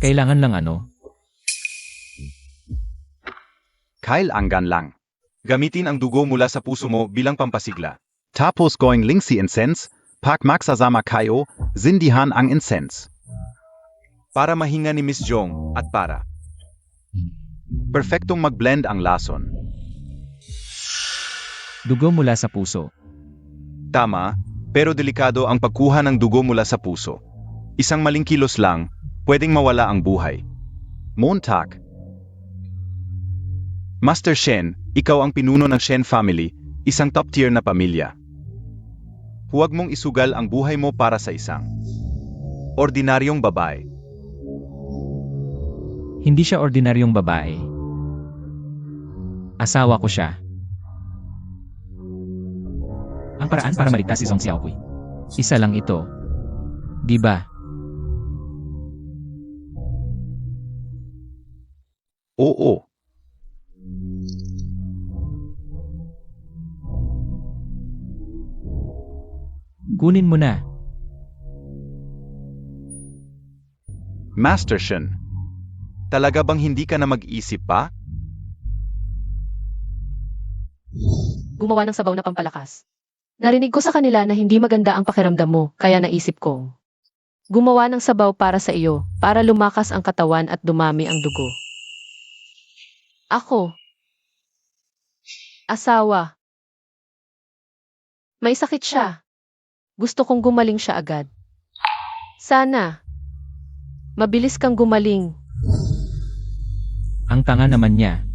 Kailangan lang ano? Kailangan lang. Gamitin ang dugo mula sa puso mo bilang pampasigla. Tapos going link si incense, pak magsasama kayo, zindihan ang incense. Para mahinga ni Miss Zhong at para perfectong mag-blend ang lason. Dugo mula sa puso. Tama, pero delikado ang pagkuha ng dugo mula sa puso. Isang maling kilos lang, pwedeng mawala ang buhay. Montak. Master Shen, ikaw ang pinuno ng Shen family, isang top-tier na pamilya. Huwag mong isugal ang buhay mo para sa isang ordinaryong babae. Hindi siya ordinaryong babae. Asawa ko siya. Ang paraan para maligtas si Song Xiaohui. Isa lang ito. Di ba? Oo. Kunin mo na. Master Shen, talaga bang hindi ka na mag-isip pa? Gumawa ng sabaw na pampalakas. Narinig ko sa kanila na hindi maganda ang pakiramdam mo, kaya naisip kong gumawa ng sabaw para sa iyo, para lumakas ang katawan at dumami ang dugo. Ako. Asawa. May sakit siya. Gusto kong gumaling siya agad. Sana. Mabilis kang gumaling. Ang tanga naman niya.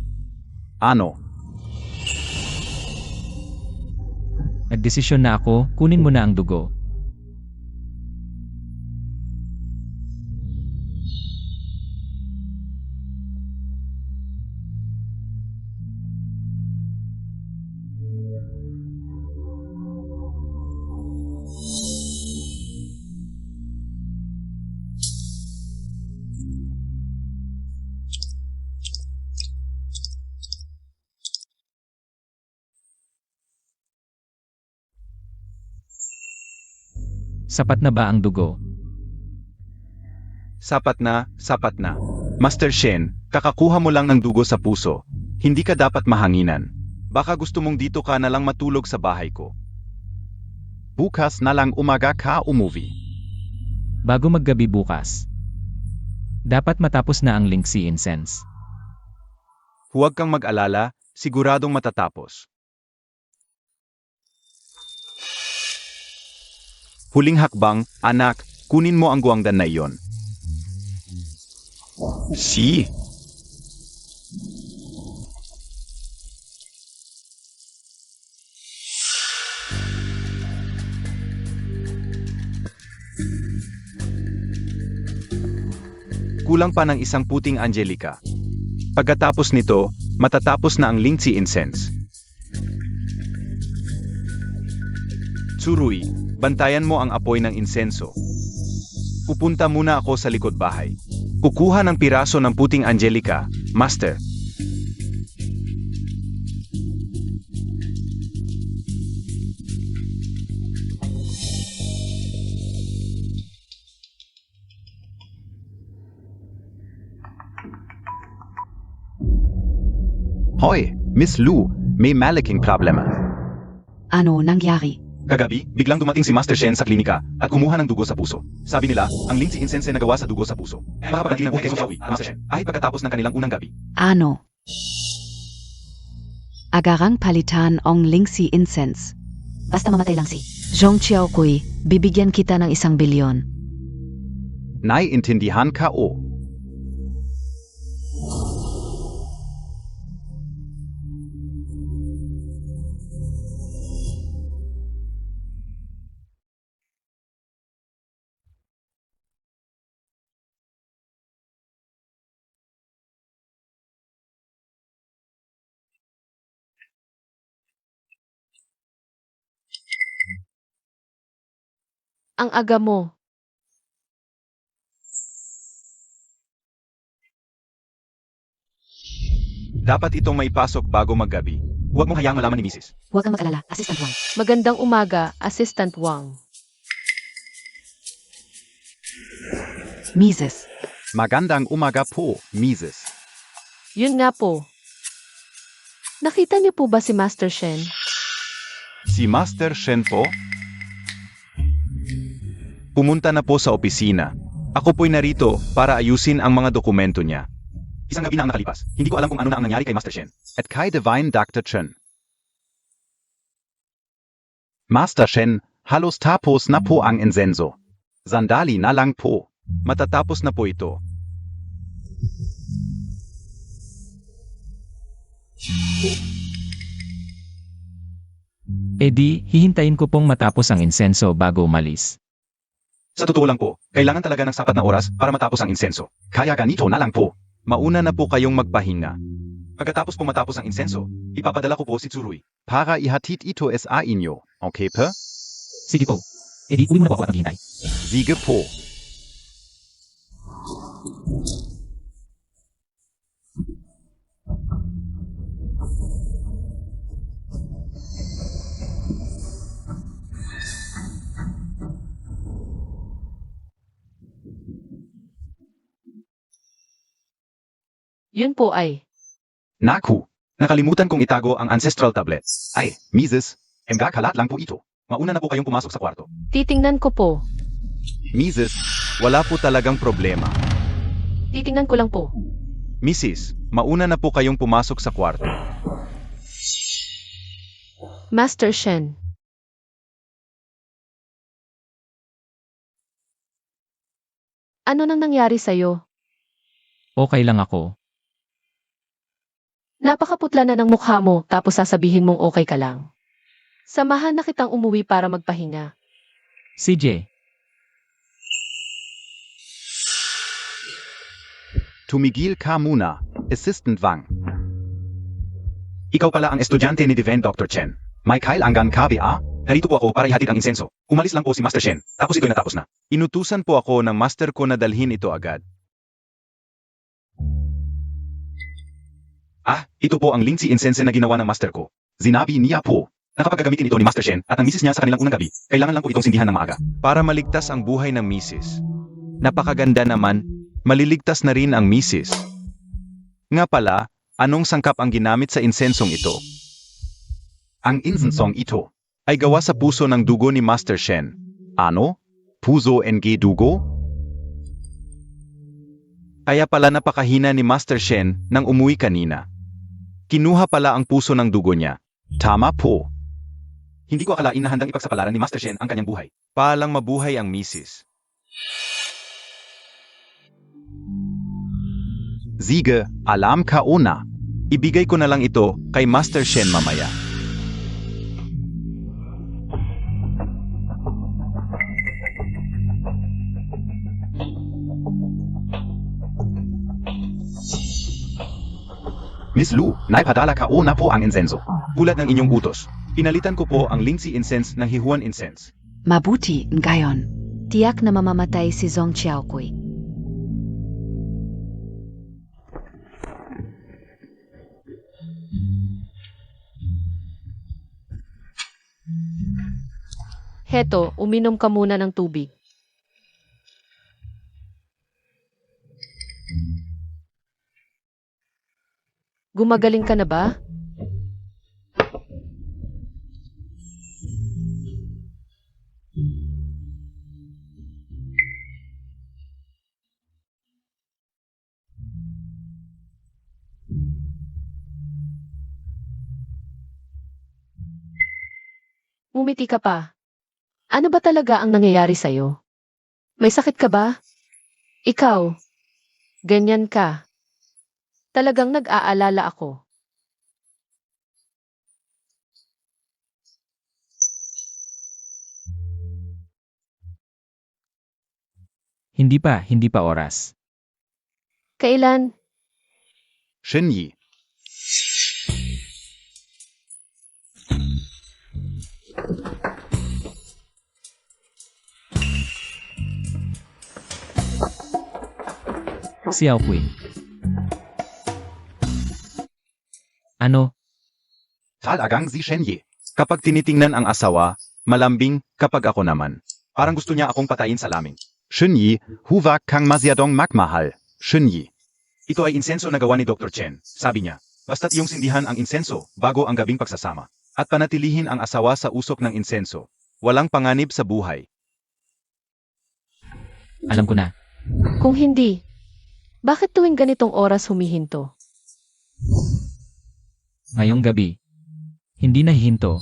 Ano? Nagdesisyon na ako, kunin mo na ang dugo. Sapat na ba ang dugo? Sapat na, sapat na. Master Shen, kakakuha mo lang ng dugo sa puso. Hindi ka dapat mahanginan. Baka gusto mong dito ka na lang matulog sa bahay ko. Bukas na lang umaga ka umuwi. Bago maggabi bukas. Dapat matapos na ang Lingxi incense. Huwag kang mag-alala, siguradong matatapos. Huling hakbang, anak, kunin mo ang guangdan na iyon. Si. Kulang pa ng isang puting Angelica. Pagkatapos nito, matatapos na ang Lingxi incense. Tsurui, bantayan mo ang apoy ng insenso. Pupunta muna ako sa likod bahay. Kukuha ng piraso ng puting Angelica, Master. Hoy, Miss Lu, may malaking problema. Ano nangyari? Kagabi, biglang dumating si Master Shen sa klinika at kumuha ng dugo sa puso. Sabi nila, ang Lingzi incense na nagawa sa dugo sa puso. Makapaganti ng buhay kay Xiaohui, Master Shen, kahit pagkatapos ng kanilang unang gabi. Ano? Agarang palitan ang Lingxi incense. Basta mamatay lang si. Zhong Qiaokui, bibigyan kita ng 1 bilyon. Naiintindihan ka o? Ang aga mo. Dapat itong maipasok bago maggabi. Huwag mong hayaang malaman ni Mrs. Huwag kang mag-alala, Assistant Wang. Magandang umaga, Assistant Wang. Mises. Magandang umaga po, Mrs. Yun nga po. Nakita niyo po ba si Master Shen? Si Master Shen po? Pumunta na po sa opisina. Ako po'y narito para ayusin ang mga dokumento niya. Isang gabi na ang nakalipas. Hindi ko alam kung ano na ang nangyari kay Master Shen. At kay Divine Dr. Chen. Master Shen, halos tapos na po ang insenso. Sandali na lang po. Matatapos na po ito. E di, hihintayin ko pong matapos ang insenso bago umalis. Sa totoo lang po, kailangan talaga ng sapat na oras para matapos ang insenso. Kaya ganito na lang po. Mauna na po kayong magpahinga. Pagkatapos po matapos ang insenso, ipapadala ko po si Tsuruy. Para ihatid ito sa inyo. Okay pa? Sige po. E di, uwi mo na po ako at maghihintay. Sige po. Yun po ay. Naku! Nakalimutan kong itago ang ancestral tablet. Ay, Mrs. Kalat lang po ito. Mauna na po kayong pumasok sa kwarto. Titingnan ko po. Mrs., wala po talagang problema. Titingnan ko lang po. Mrs., mauna na po kayong pumasok sa kwarto. Master Shen. Ano nang nangyari sa'yo? Okay lang ako. Napakaputla na ng mukha mo tapos sasabihin mong okay ka lang. Samahan na kitang umuwi para magpahinga. CJ, Tumigil ka muna, Assistant Wang. Ikaw pala ang estudyante ni Divine Dr. Chen. May kailangan ka ba? Narito po ako para ihatid ang insenso. Umalis lang po si Master Shen, tapos ito'y natapos na. Inutusan po ako ng master ko na dalhin ito agad. Ah, ito po ang Lingzi incense na ginawa ng master ko. Zinabi niya po, na kapag gagamitin ito ni Master Shen at ang misis niya sa kanilang unang gabi, kailangan lang po itong sindihan ng maaga. Para maligtas ang buhay ng misis. Napakaganda naman, maliligtas na rin ang misis. Nga pala, anong sangkap ang ginamit sa insensong ito? Ang insensong ito, Ay gawa sa puso ng dugo ni Master Shen. Ano? Puso ng dugo? Kaya pala napakahina ni Master Shen nang umuwi kanina. Kinuha pala ang puso ng dugo niya. Tama po. hindi ko akalain na handang ipagsapalaran ni Master Shen ang kanyang buhay. Paalang mabuhay ang misis. Sige, alam ka una. Ibigay ko na lang ito kay Master Shen mamaya. Miss Lu, naipadala ka una po ang insenso. Tulad ng inyong utos. Pinalitan ko po ang Lingzi incense ng Hihuan incense. Mabuti, ngayon. Tiyak na mamamatay si Zhong Qiaokui. Heto, uminom ka muna ng tubig. Gumagaling ka na ba? Ngumiti ka pa. Ano ba talaga ang nangyayari sa'yo? May sakit ka ba? Ikaw, ganyan ka. Talagang nag-aalala ako. Hindi pa oras. Kailan? Shen Yi, Xiao Kui. Ano? talagang si Shen Yi. Kapag tinitingnan ang asawa, malambing, kapag ako naman. Parang gusto niya akong patayin sa laming. Shen Yi, huwag kang masyadong magmahal. Shen Yi. Ito ay insenso na gawa ni Dr. Chen, sabi niya. Basta't iyong sindihan ang insenso bago ang gabing pagsasama. At panatilihin ang asawa sa usok ng insenso. Walang panganib sa buhay. Alam ko na. Kung hindi, bakit tuwing ganitong oras humihinto? Ngayong gabi. Hindi nahihinto.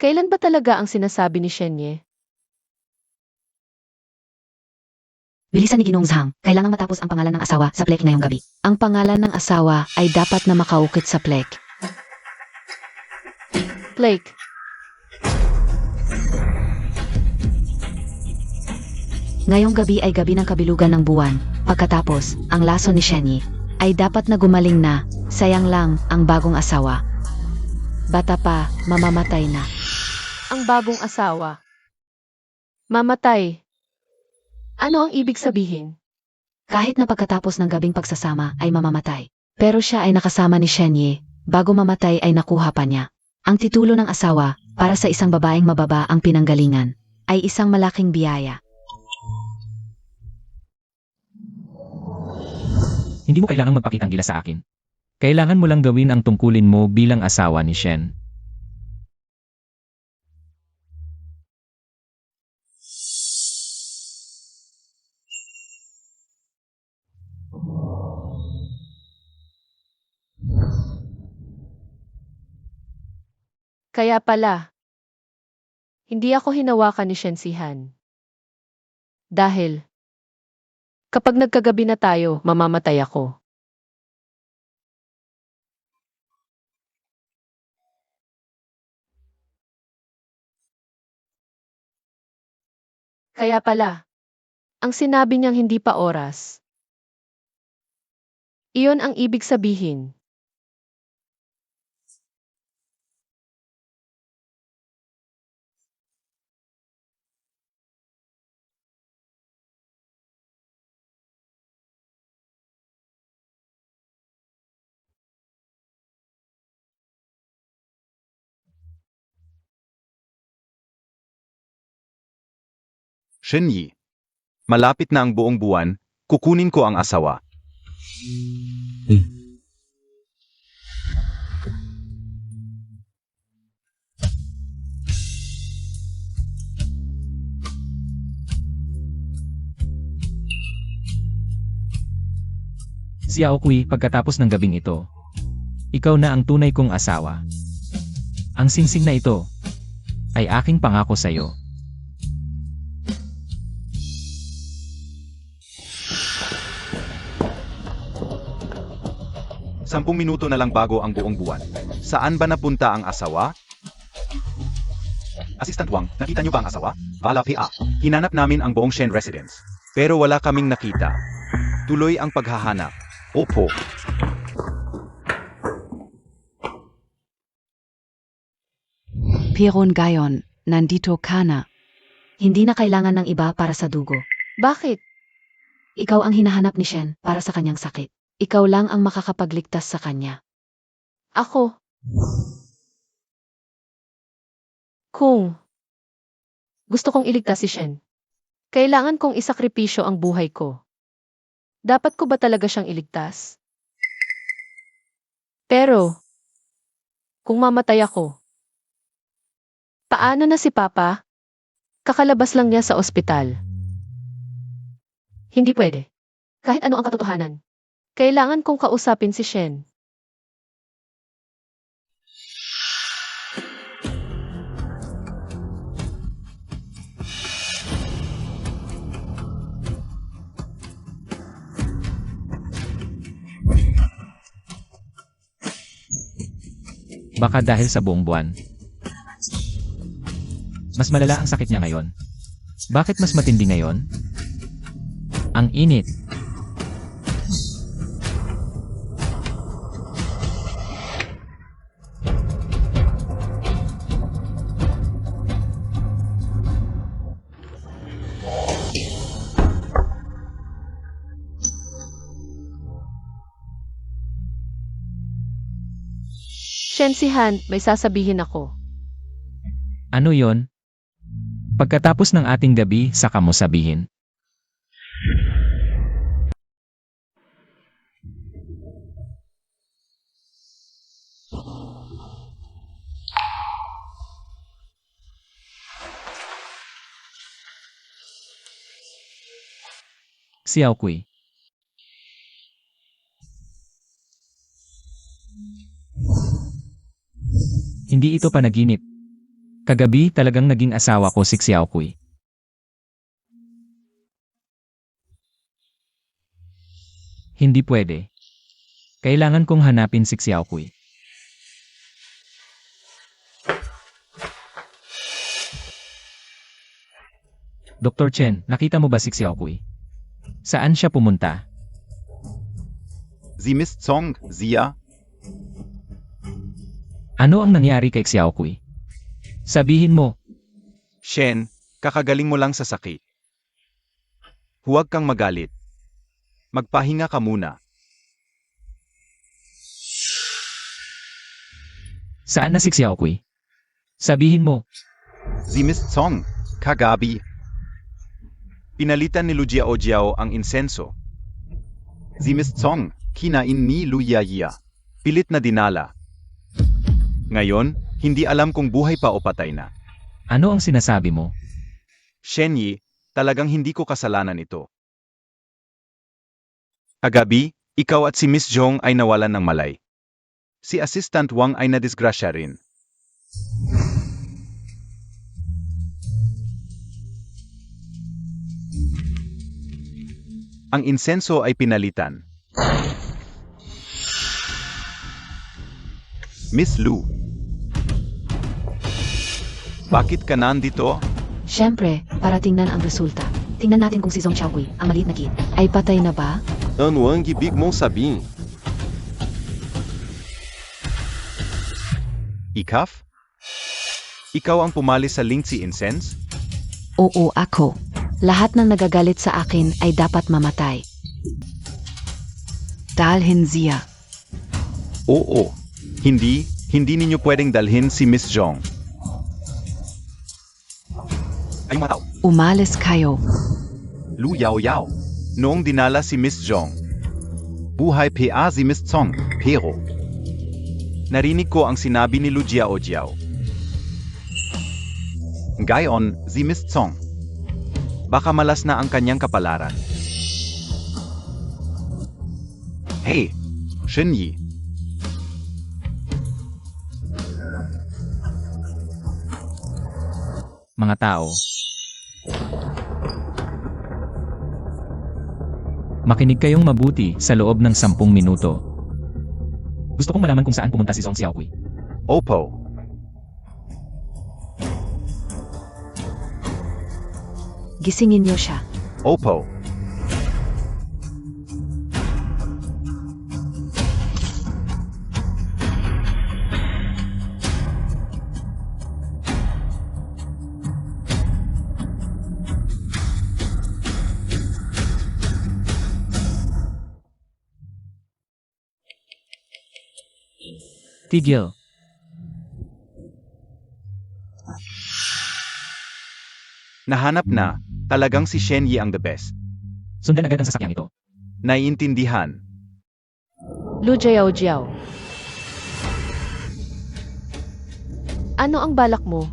Kailan ba talaga ang sinasabi ni Shenye? Bilisan ni Ginoong Zhang, kailangang matapos ang pangalan ng asawa sa plek ngayong gabi. Ang pangalan ng asawa ay dapat na makaukit sa plek. Blake, Ngayong gabi ay gabi ng kabilugan ng buwan. Pagkatapos, ang laso ni Shenyi ay dapat na gumaling na. Sayang lang ang bagong asawa. Bata pa, mamamatay na. ang bagong asawa. Mamatay. Ano ang ibig sabihin? Kahit na pagkatapos ng gabing pagsasama ay mamamatay. Pero siya ay nakasama ni Shenye. Bago mamatay ay nakuha pa niya. Ang titulo ng asawa, para sa isang babaeng mababa ang pinanggalingan, ay isang malaking biyaya. Hindi mo kailangang magpakitang gila sa akin. Kailangan mo lang gawin ang tungkulin mo bilang asawa ni Shen. Kaya pala, hindi ako hinawakan ni Shensihan. Dahil, kapag nagkagabi na tayo, mamamatay ako. Kaya pala, ang sinabi niyang hindi pa oras. Iyon ang ibig sabihin. Shen Yi. Malapit na ang buong buwan, kukunin ko ang asawa. Si Aokui, pagkatapos ng gabing ito, ikaw na ang tunay kong asawa. Ang singsing na ito ay aking pangako sa iyo. Sampung minuto na lang bago ang buong buwan. Saan ba napunta ang asawa? Assistant Wang, nakita niyo ba ang asawa? Bala PA. Hinanap namin ang buong Shen residence. Pero wala kaming nakita. Tuloy ang paghahanap. Opo. Peron Gayon, nandito ka na. Hindi na kailangan ng iba para sa dugo. Bakit? Ikaw ang hinahanap ni Shen para sa kanyang sakit. Ikaw lang ang makakapagligtas sa kanya. Ako. Kung gusto kong iligtas si Shen, kailangan kong isakripisyo ang buhay ko. Dapat ko ba talaga siyang iligtas? Pero, kung mamatay ako, paano na si Papa? Kakalabas lang niya sa ospital. Hindi pwede. Kahit ano ang katotohanan. Kailangan kong kausapin si Shen. Baka dahil sa buong buwan. Mas malala ang sakit niya ngayon. Bakit mas matindi ngayon? Ang init. Shen si Han, may sasabihin ako. Ano yon? Pagkatapos ng ating gabi, saka mo sabihin. Xiao Kui. Hindi ito panaginip. Kagabi talagang naging asawa ko si Xiao Kui. Hindi pwede. Kailangan kong hanapin si Xiao Kui. Dr. Chen, nakita mo ba si Xiao Kui? Saan siya pumunta? Sie Miss Zong, Zia? Ano ang nangyari kay Xiao Kui? Sabihin mo. Shen, kakagaling mo lang sa sakit. Huwag kang magalit. Magpahinga ka muna. Saan na si Xiao Kui? Sabihin mo. Sie Miss Zong, kagabi. Pinalitan ni Lu Jiao ang insenso. Sie Miss Zong, kinain ni Lu Yaya. Pilit na dinala. Ngayon, hindi alam kung buhay pa o patay na. Ano ang sinasabi mo? Shen Yi, talagang hindi ko kasalanan ito. Kagabi, ikaw at si Miss Zhong ay nawalan ng malay. Si Assistant Wang ay nadisgrasya rin. Ang insenso ay pinalitan. Miss Lu. Bakit ka nandito? Siyempre, para tingnan ang resulta. Tingnan natin kung si Zhong Xiaokui, ang maliit na kid, ay patay na ba? Ano ang ibig mong sabihin? Ikaf? Ikaw ang pumali sa Lingzi Incense? Oo, ako. Lahat ng nagagalit sa akin ay dapat mamatay. Dalhin Zia. Oo. Hindi ninyo pwedeng dalhin si Miss Zhong. Ay mga tao. Umalis kayo. Lu Yao Yao. Noong dinala si Miss Zhong. Buhay pa si Miss Zhong, pero. Narinig ko ang sinabi ni Lu Jiao. Gayon, si Miss Zhong. Baka malas na ang kanyang kapalaran. Hey, Shen Yi. Mga tao. Makinig kayong mabuti sa loob ng 10 minuto. Gusto kong malaman kung saan pumunta si Zhong Xiaokui. Opo. Gisingin niyo siya. Opo. Tigil. Nahanap na, talagang si Shen Yi ang the best. Sundan agad ang sasakyang ito. Naiintindihan. Lu Jiao Jiao. Ano ang balak mo?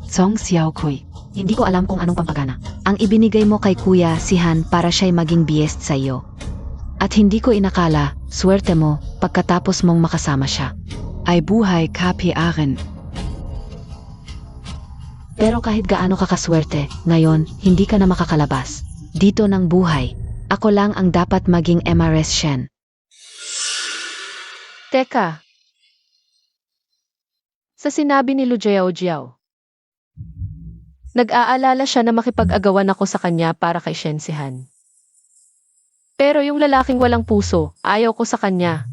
Song Xiaokui. Hindi ko alam kung anong pampagana. Ang ibinigay mo kay Kuya si Han para siya'y maging biest sa iyo. At hindi ko inakala, swerte mo, pagkatapos mong makasama siya. Ay buhay KPRen. Pero kahit gaano ka kaswerte, ngayon, hindi ka na makakalabas. Dito ng buhay. Ako lang ang dapat maging MRS Shen. Teka. Sa sinabi ni Lu Jiao Jiao, nag-aalala siya na makipag-agawan ako sa kanya para kay Shen si Han. Pero yung lalaking walang puso, ayaw ko sa kanya.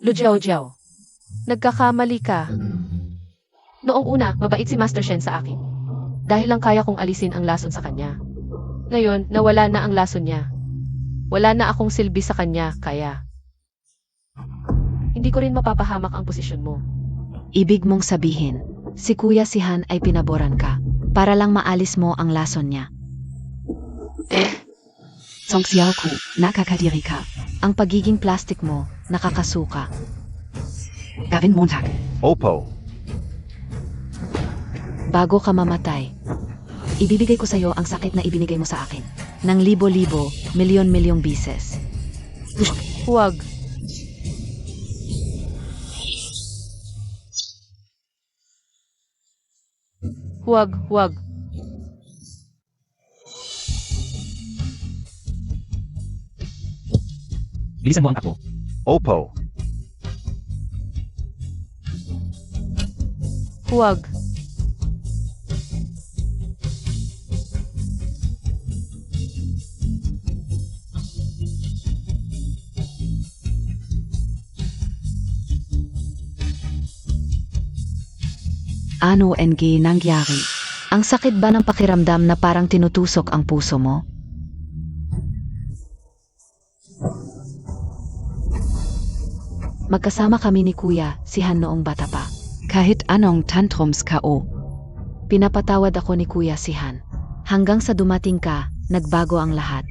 Lu Jiao Jiao, nagkakamali ka. Noong una, mabait si Master Shen sa akin. Dahil lang kaya kong alisin ang lason sa kanya. Ngayon, nawala na ang lason niya. Wala na akong silbi sa kanya, kaya hindi ko rin mapapahamak ang posisyon mo. Ibig mong sabihin, si Kuya si Han ay pinaboran ka, para lang maalis mo ang lason niya. Song Xiaoku, nakakadiri ka. Ang pagiging plastic mo, nakakasuka. Gavin Montag. Opo. Bago ka mamatay, ibibigay ko sa'yo ang sakit na ibinigay mo sa akin. Nang libo-libo, milyon-milyong bises. Huwag. Huwag, huwag. Bilisan mo ang takbo. Opo. Huwag. Ano NG nangyari? Ang sakit ba ng pakiramdam na parang tinutusok ang puso mo? Magkasama kami ni Kuya, si Han noong bata pa. Kahit anong tantrums KO. Pinapatawad ako ni Kuya si Han. Hanggang sa dumating ka, nagbago ang lahat.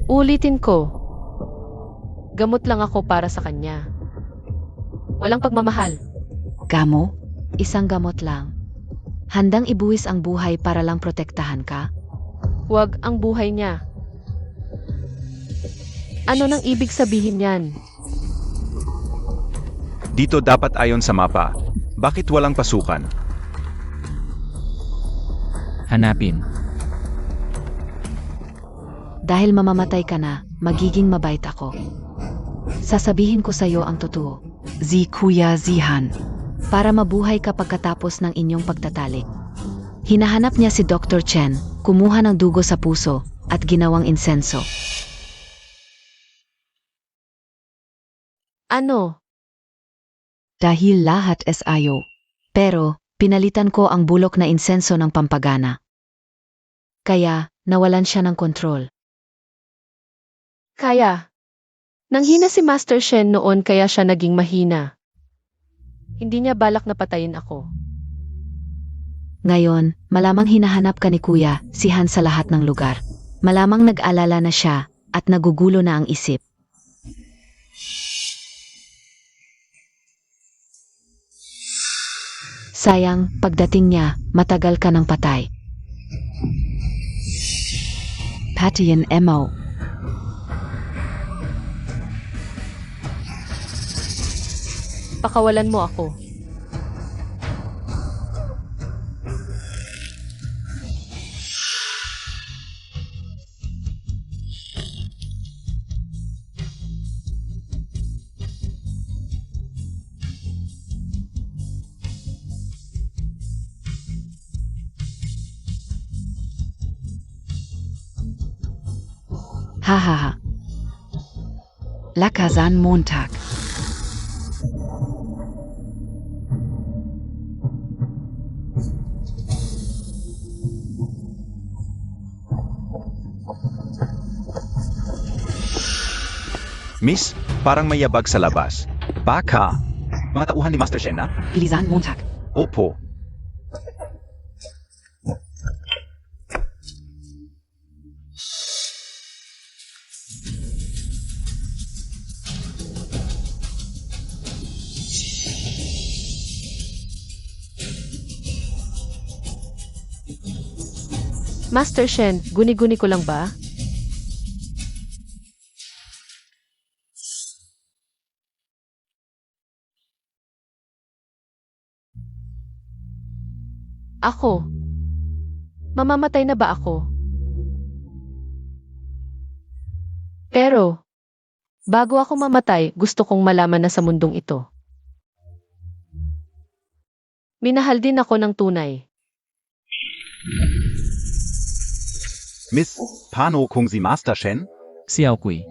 Ulitin ko. Gamot lang ako para sa kanya. Walang pagmamahal. Gamo? Isang gamot lang. Handang ibuwis ang buhay para lang protektahan ka? Huwag ang buhay niya. Ano nang ibig sabihin yan? Dito dapat ayon sa mapa. Bakit walang pasukan? Hanapin. Dahil mamamatay ka na, magiging mabait ako. Sasabihin ko sa'yo ang totoo. Si Kuya si Han. Para mabuhay ka pagkatapos ng inyong pagtatalik. Hinahanap niya si Dr. Chen, kumuha ng dugo sa puso, at ginawang insenso. Ano? Dahil lahat es ayo. Pero, pinalitan ko ang bulok na insenso ng pampagana. Kaya, nawalan siya ng kontrol. Kaya. Nanghina si Master Shen noon kaya siya naging mahina. Hindi niya balak na patayin ako. Ngayon, malamang hinahanap ka ni Kuya, si Han sa lahat ng lugar. Malamang nag-alala na siya, at nagugulo na ang isip. Sayang, pagdating niya, matagal ka ng patay. Patian Emo. Pakawalan mo ako. Hahaha. Lakazan Montag. Miss, parang may yabag sa labas. Baka. Mga tauhan ni Master Shen na? Lisan Montag. Opo. Master Shen, guni-guni ko lang ba? Ako. Mamamatay na ba ako? Pero, bago ako mamatay, gusto kong malaman na sa mundong ito. Minahal din ako ng tunay. Miss, paano kung si Master Shen? Xiao Kui.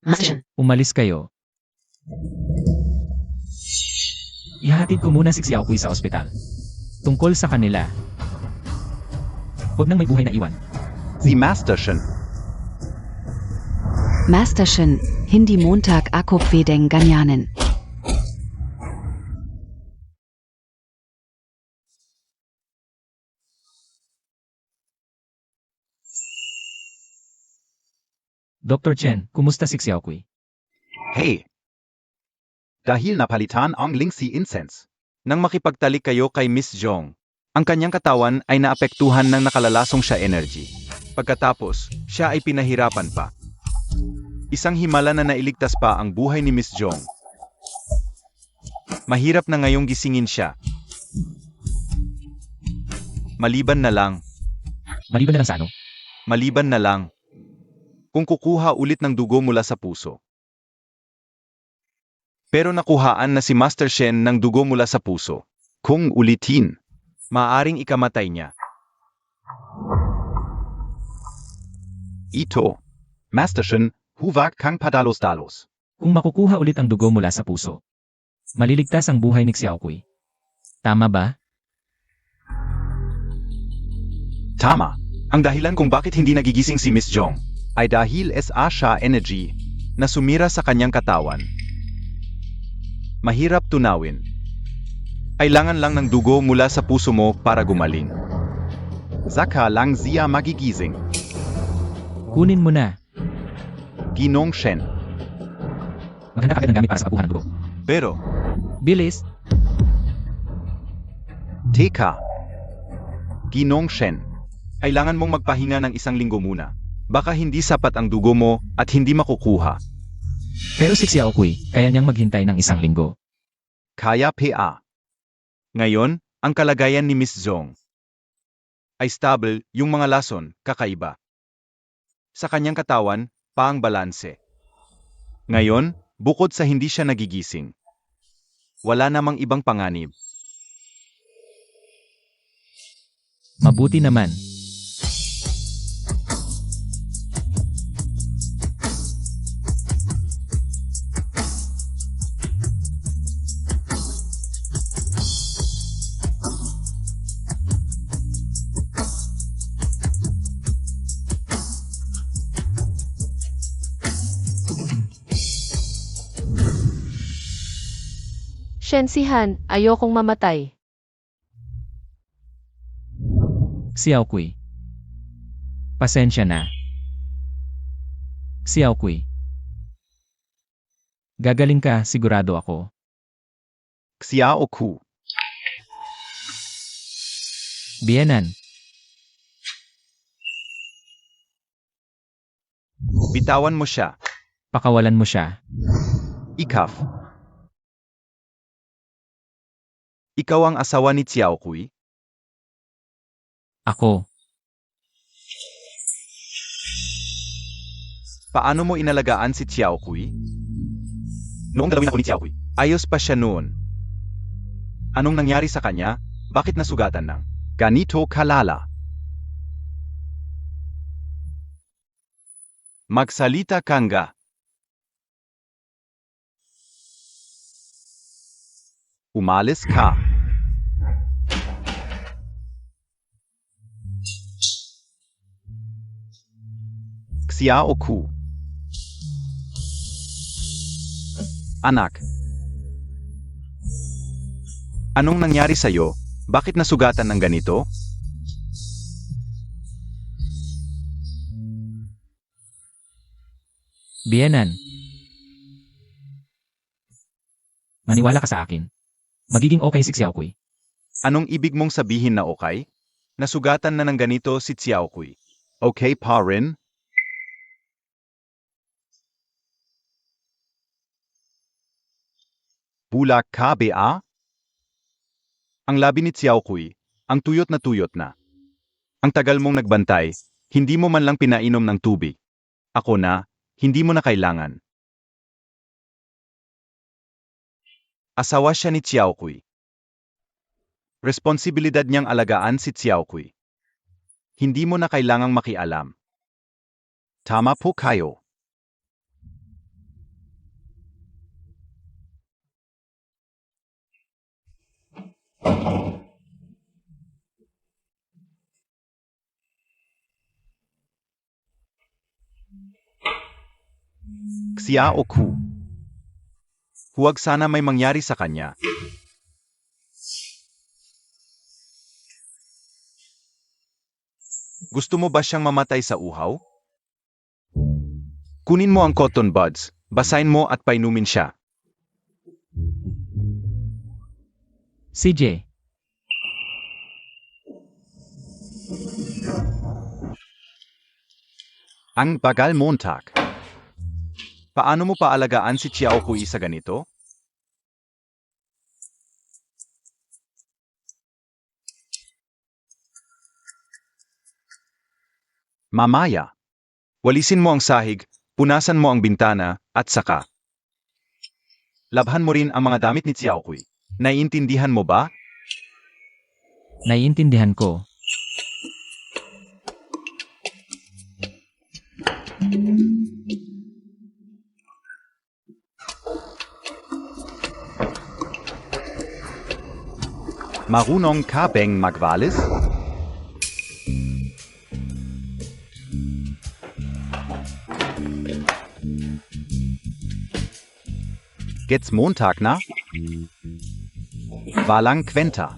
Master Shen, Umalis kayo. Ihatid ko muna si Xiao Kui sa ospital. Tungkol sa kanila. Huwag nang may buhay na iwan. Si Master Shen. Master Shen, hindi Montag ako pwedeng ganyanin. Dr. Chen, kumusta si Xiao Kui? Hey! Dahil napalitan ang link si Incense. Nang makipagtalik kayo kay Miss Zhong, ang kanyang katawan ay naapektuhan ng nakalalasong siya energy. Pagkatapos, siya ay pinahirapan pa. Isang himala na nailigtas pa ang buhay ni Miss Zhong. Mahirap na ngayong gisingin siya. Maliban na lang, Maliban na lang sa ano? maliban na lang, kung kukuha ulit ng dugo mula sa puso. Pero nakuhaan na si Master Shen ng dugo mula sa puso. Kung ulitin, maaring ikamatay niya. Ito, Master Shen, huwag kang padalos-dalos. Kung makukuha ulit ang dugo mula sa puso, maliligtas ang buhay ni Xiao Kui. Tama ba? Tama. Ang dahilan kung bakit hindi nagigising si Miss Zhong ay dahil sa siya energy na sumira sa kanyang katawan. Mahirap tunawin. Kailangan lang ng dugo mula sa puso mo para gumaling. Saka lang siya magigising. Kunin mo na. Ginong Shen. Maganda ka agad ng gamit para sa pagkuha ng dugo. Pero, Bilis! teka. Ginong Shen. Kailangan mong magpahinga ng 1 linggo muna. Baka hindi sapat ang dugo mo at hindi makukuha. Pero si Xiao Kui, kaya niyang maghintay ng 1 linggo. Kaya PA. Ngayon, ang kalagayan ni Miss Zhong ay stable, yung mga lason, kakaiba. Sa kanyang katawan, pa ang balanse. Ngayon, bukod sa hindi siya nagigising, wala namang ibang panganib. Mabuti naman. Shen Sihan, ayokong mamatay. Xiao Kui. Pasensya na. Xiao Kui. Gagaling ka, sigurado ako. Xiao Ku. Bienan. Bitawan mo siya. Pakawalan mo siya. Ikaf. Ikaw ang asawa ni Xiao Kui? Ako. Paano mo inalagaan si Xiao Kui? Noong dalawin ako ni Xiao Kui. Ayos pa siya noon. Anong nangyari sa kanya? Bakit nasugatan ng ganito kalala? Magsalita ka nga. Umalis ka. Xiao Ku. Anak. Anong nangyari sa'yo? Bakit nasugatan ng ganito? Biyenan. Maniwala ka sa akin. Magiging okay si Xiaokui. Anong ibig mong sabihin na okay? Nasugatan na ng ganito si Xiaokui. Okay pa rin? Bulak ka ba? Ang labi ni Xiaokui, ang tuyot na. Ang tagal mong nagbantay, hindi mo man lang pinainom ng tubig. Ako na, hindi mo na kailangan. Asawa siya ni Xiaokui. Responsibilidad niyang alagaan si Xiaokui. Hindi mo na kailangang makialam. Tama po kayo. Xiao Ku. Huwag sana may mangyari sa kanya. Gusto mo ba siyang mamatay sa uhaw? Kunin mo ang cotton buds, basahin mo at painumin siya. CJ. Ang bagal Montag. Paano mo paalagaan si Xiaokui sa ganito? Mamaya. Walisin mo ang sahig, punasan mo ang bintana, at saka. Labhan mo rin ang mga damit ni Xiaokui. Naiintindihan mo ba? Naiintindihan ko. Marunong ka bang magwalis? Gets Montag na? Walang kwenta.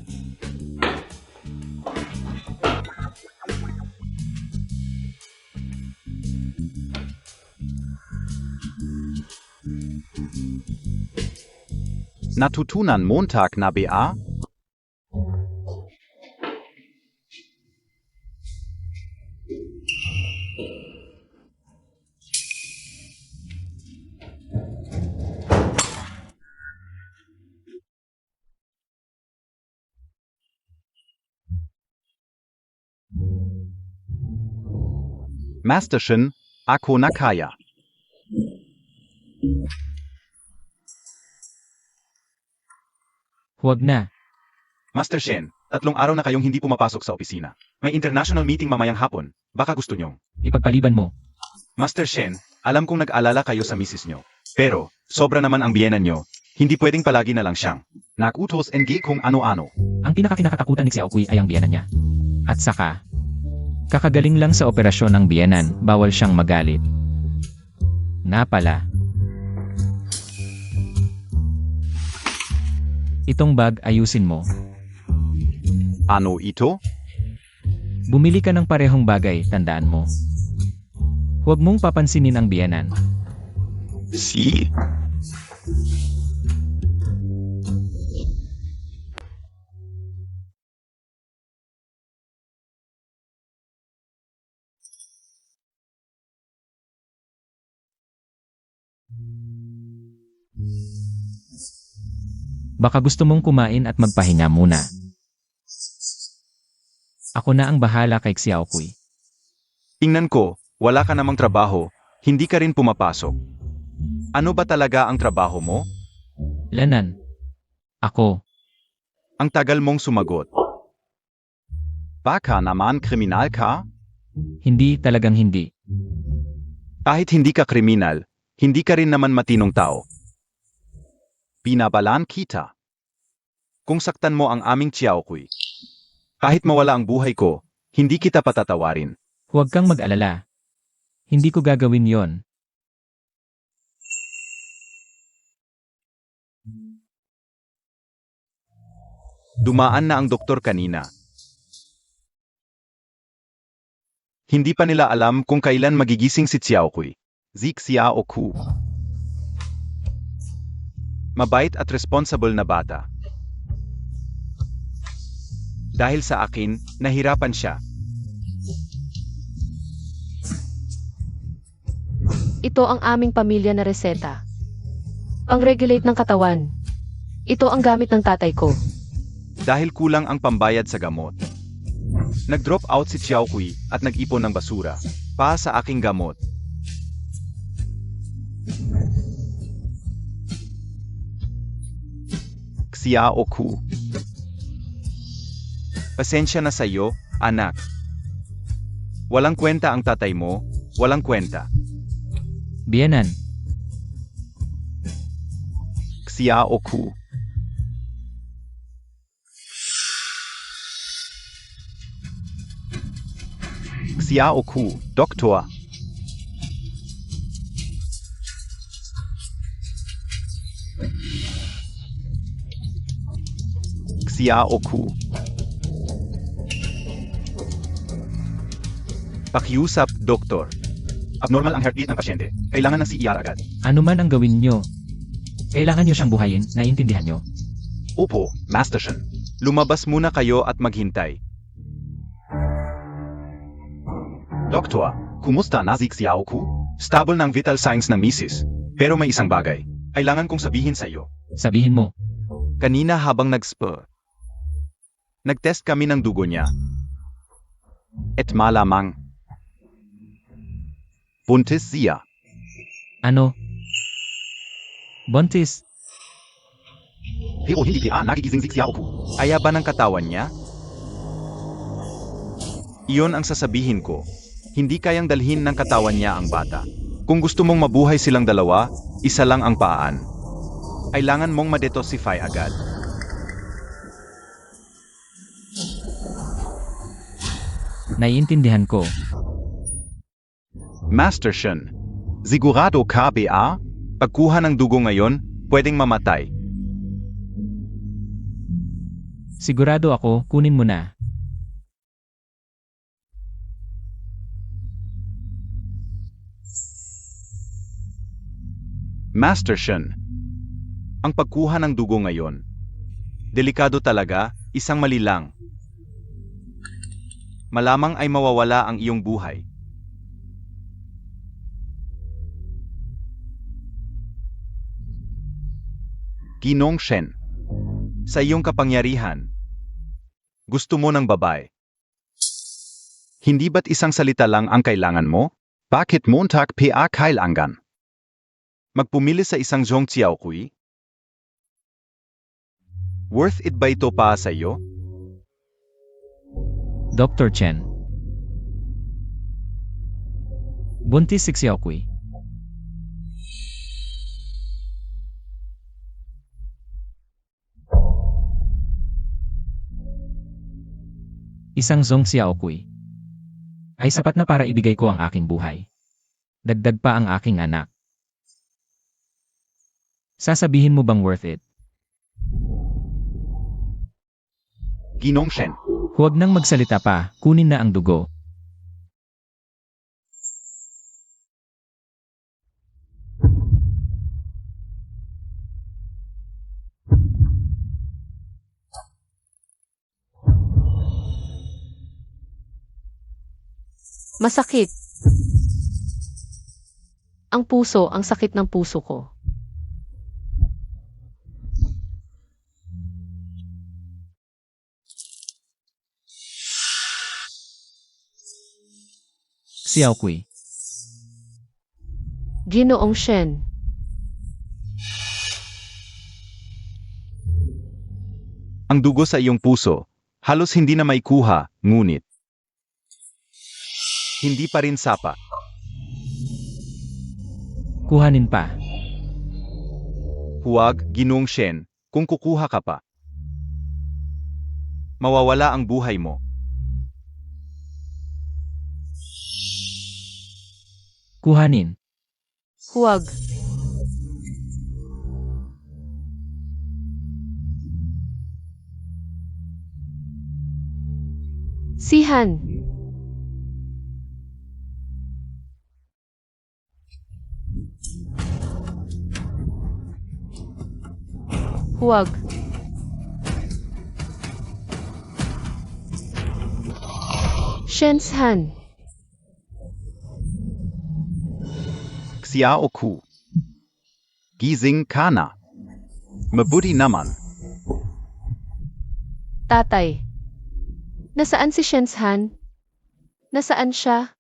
Natutunan Montag na ba? Masterchen, ako na kaya. Huwag na. Master Shen, 3 araw na kayong hindi pumapasok sa opisina. May international meeting mamayang hapon. Baka gusto nyong. Ipagpaliban mo. Master Shen, alam kong nag-alala kayo sa misis nyo. Pero, sobra naman ang biyenan nyo. Hindi pwedeng palagi na lang siyang nakutos NG kung ano-ano. Ang pinakakinakatakutan ni Xiaokui ay ang biyenan niya. At saka, kakagaling lang sa operasyon ng biyenan, bawal siyang magalit. Na pala. Itong bag ayusin mo. Ano ito? Bumili ka ng parehong bagay, tandaan mo. Huwag mong papansinin ang biyenan. Si? Baka gusto mong kumain at magpahinga muna. Ako na ang bahala kay Xiaokui. Tingnan ko, wala ka namang trabaho, hindi ka rin pumapasok. Ano ba talaga ang trabaho mo? Lanan. Ako. Ang tagal mong sumagot. Baka naman kriminal ka? Hindi talagang hindi. Kahit hindi ka kriminal, hindi ka rin naman matinong tao. Pinabalaan kita. Kung saktan mo ang aming Xiaokui, kahit mawala ang buhay ko, hindi kita patatawarin. Huwag kang mag-alala. Hindi ko gagawin yon. Dumaan na ang doktor kanina. Hindi pa nila alam kung kailan magigising si Xiaokui. Zik Xiaoku. Mabait at responsible na bata. Dahil sa akin, nahirapan siya. Ito ang aming pamilya na reseta. Pang-regulate ng katawan. Ito ang gamit ng tatay ko. Dahil kulang ang pambayad sa gamot. Nag-drop out si Xiaokui at nag-ipon ng basura. Pa sa aking gamot. Xiaoku. Pasensya na sa iyo, anak. Walang kwenta ang tatay mo, walang kwenta. Biyanan. Xiaoku. Xiaoku, Doktor. Xiaoku. Pakiusap, Doktor. Abnormal ang heartbeat ng pasyente. Kailangan ng CER agad. Ano man ang gawin nyo, kailangan nyo siyang buhayin, naiintindihan nyo? Opo, Master Shen. Lumabas muna kayo at maghintay. Doktor, kumusta na si Xiaoku? Stable ng vital signs ng misis. Pero may isang bagay. Kailangan kong sabihin sa iyo. Sabihin mo. Kanina habang nag-test kami ng dugo niya. Et malamang. Buntis siya. Ano? Buntis. Pero hindi kaya nagigising si Xiaoku. Aya ba ng katawan niya? Iyon ang sasabihin ko. Hindi kayang dalhin ng katawan niya ang bata. Kung gusto mong mabuhay silang dalawa, isa lang ang paan. Kailangan mong ma-detoxify agad. Naiintindihan ko. Master Shen, sigurado ka ba? Pagkuha ng dugo ngayon, pwedeng mamatay. Sigurado ako, kunin mo na. Master Shen, ang pagkuha ng dugo ngayon. Delikado talaga, isang mali lang. Malamang ay mawawala ang iyong buhay. Ginong Shen, sa iyong kapangyarihan, gusto mo ng babae. Hindi ba't isang salita lang ang kailangan mo? Bakit Montag pa kailangan? Magpumili sa isang Zhong Xiaokui? Worth it ba ito pa sa iyo? Dr. Chen. Buntis si Xiaokui. Isang Zhong Xiaokui ay sapat na para ibigay ko ang aking buhay. Dagdag pa ang aking anak. Sasabihin mo bang worth it? Ginong Shen, Huwag nang magsalita pa, kunin na ang dugo. Masakit. Ang puso, ang sakit ng puso ko. Xiaokui. Ginoong Shen. ang dugo sa iyong puso, halos hindi na maikuha, ngunit hindi pa rin sapa. Kuhanin pa. Huwag, Ginoong Shen, kung kukuha ka pa. mawawala ang buhay mo. Kuhanin. Huwag. Sihan. Huwag. Shenshan. Xiao Ku. Gising ka na. Mabuti naman. Tatay. Nasaan si Shenshan? Nasaan siya?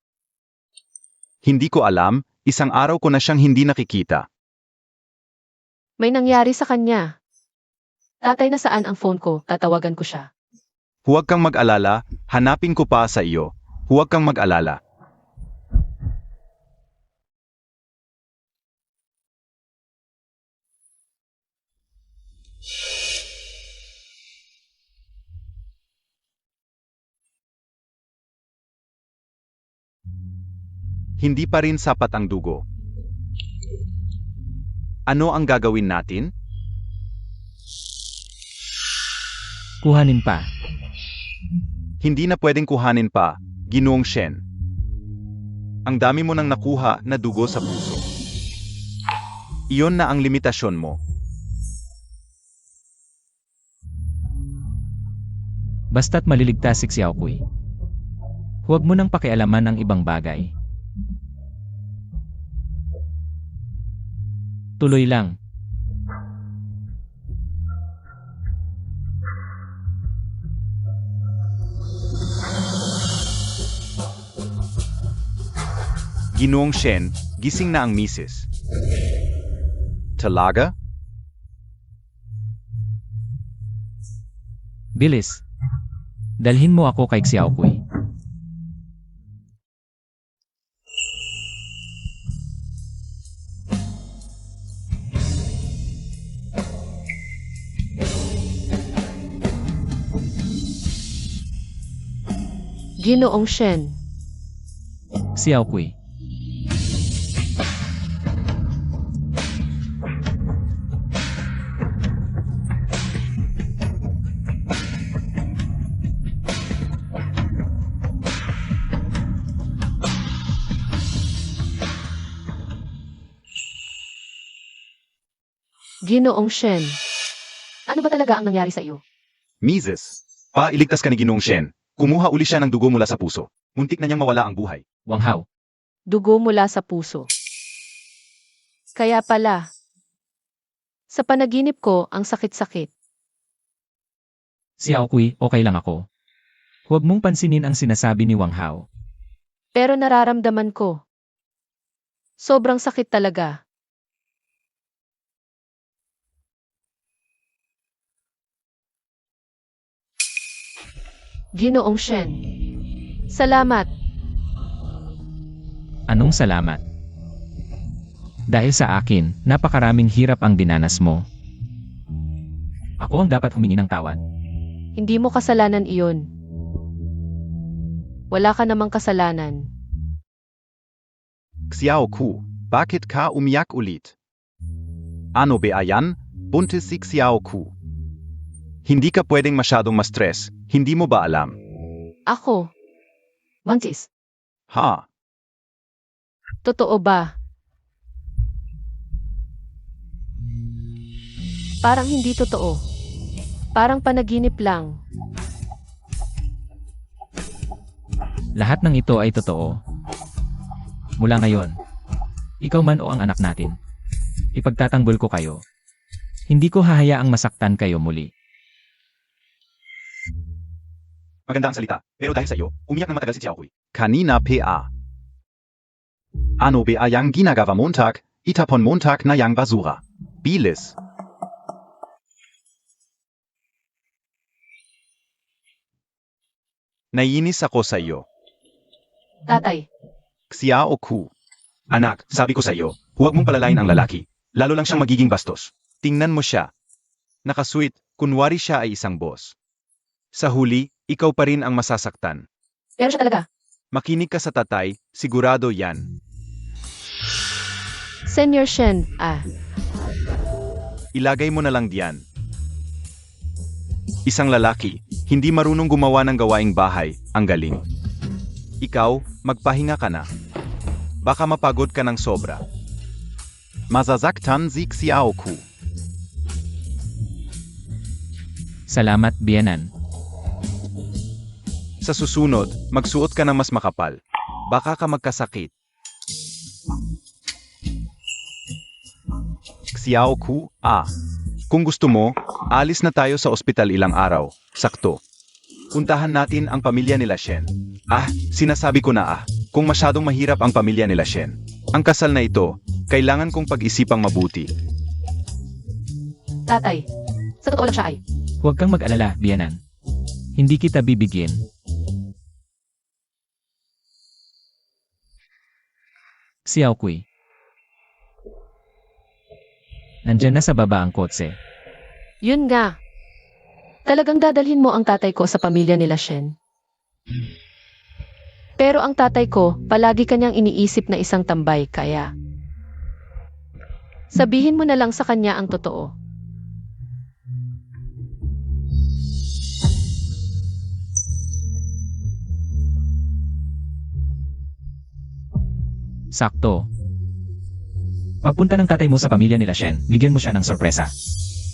Hindi ko alam, isang araw ko na siyang hindi nakikita. May nangyari sa kanya. Tatay, nasaan ang phone ko? Tatawagan ko siya. Huwag kang mag-alala, hanapin ko pa sa iyo. Huwag kang mag-alala. Hindi pa rin sapat ang dugo. Ano ang gagawin natin? Kuhanin pa. Hindi na pwedeng kuhanin pa, Ginoong Shen. Ang dami mo nang nakuha na dugo sa puso. Iyon na ang limitasyon mo. Basta't maliligtas si Xiaokui. Huwag mo nang pakialaman ang ibang bagay. Tuloy lang. Ginoong Shen, gising na ang misis. Talaga? Bilis. Dalhin mo ako kay Xiaokui. Ginoong Shen. Xiaokui. Ginoong Shen. Ano ba talaga ang nangyari sa iyo? Mises, iligtas ka ni Ginoong Shen. Kumuha uli siya ng dugo mula sa puso. Muntik na niyang mawala ang buhay. Wang Hao. Dugo mula sa puso. Kaya pala, sa panaginip ko ang sakit-sakit. Xiaokui, okay lang ako. Huwag mong pansinin ang sinasabi ni Wang Hao. Pero nararamdaman ko. Sobrang sakit talaga. Ginoong Shen. Salamat. Anong salamat? Dahil sa akin, napakaraming hirap ang dinanas mo. Ako ang dapat humingi ng tawad. Hindi mo kasalanan iyon. Wala ka namang kasalanan. Xiao Ku, bakit ka umiyak ulit? Ano ba yan? Buntis si Xiao Ku. Hindi ka pwedeng masyadong ma-stress, hindi mo ba alam? Ako. Buntis. Ha? Totoo ba? Parang hindi totoo. Parang panaginip lang. Lahat ng ito ay totoo. Mula ngayon, ikaw man o ang anak natin, ipagtatanggol ko kayo. Hindi ko hahayaang masaktan kayo muli. Maganda ang salita, pero dahil sa iyo, umiyak ng matagal si Xiaokui. Kanina PA. Ano ba yang ginagawa Montag? Itapon Montag na yang basura. Bilis. Naiinis ako sa iyo. Tatay, Xiao Ku. Anak, sabi ko sa iyo, huwag mong palalain ang lalaki. Lalo lang siyang magiging bastos. Tingnan mo siya. Nakasweet, kunwari siya ay isang boss. Sa huli, ikaw pa rin ang masasaktan. Pero siya talaga. Makinig ka sa tatay, sigurado yan. Senior Shen, Ilagay mo na lang diyan. Isang lalaki, hindi marunong gumawa ng gawaing bahay, ang galing. Ikaw, magpahinga ka na. Baka mapagod ka ng sobra. Mazazaktan si Xiaoku. Salamat, biyanan. Sa susunod, magsuot ka ng mas makapal. Baka ka magkasakit. Xiaoku, Kung gusto mo, alis na tayo sa ospital ilang araw. Sakto. Puntahan natin ang pamilya nila Shen. Sinasabi ko na kung masyadong mahirap ang pamilya nila Shen. Ang kasal na ito, kailangan kong pag-isipang mabuti. tatay. Sa totoo lang siya ay. Huwag kang mag-alala, biyanan. Hindi kita bibigyan. Xiaokui. Nandyan na sa baba ang kotse. Yun nga. Talagang dadalhin mo ang tatay ko sa pamilya nila Shen. Pero ang tatay ko, palagi kanyang iniisip na isang tambay, kaya sabihin mo na lang sa kanya ang totoo. Sakto. Pagpunta ng tatay mo sa pamilya nila Shen, bigyan mo siya ng sorpresa.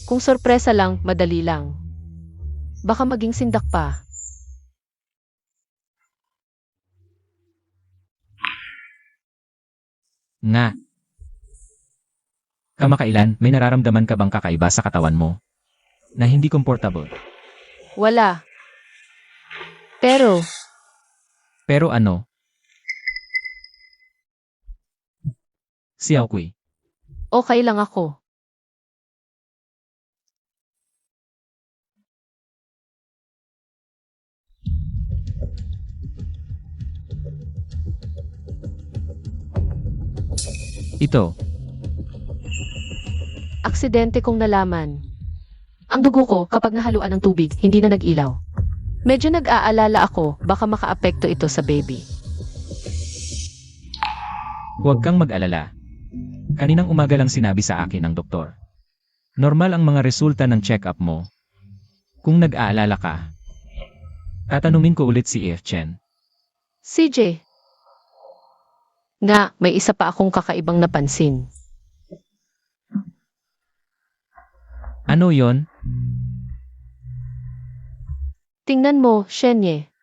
Kung sorpresa lang, madali lang. Baka maging sindak pa. Nga. Kamakailan, may nararamdaman ka bang kakaiba sa katawan mo? Na hindi comfortable. Wala. Pero ano? Xiaokui. okay lang ako. Ito, Aksidente kong nalaman. Ang dugo ko, kapag nahaluan ng tubig, hindi na nag-ilaw. Medyo nag-aalala ako, baka makaapekto ito sa baby. huwag kang mag-alala. Kaninang umaga lang sinabi sa akin ng doktor. Normal ang mga resulta ng check-up mo. Kung nag-aalala ka, tatanungin ko ulit si Chen. CJ. Nga, may isa pa akong kakaibang napansin. Ano yon? Tingnan mo, Shenye.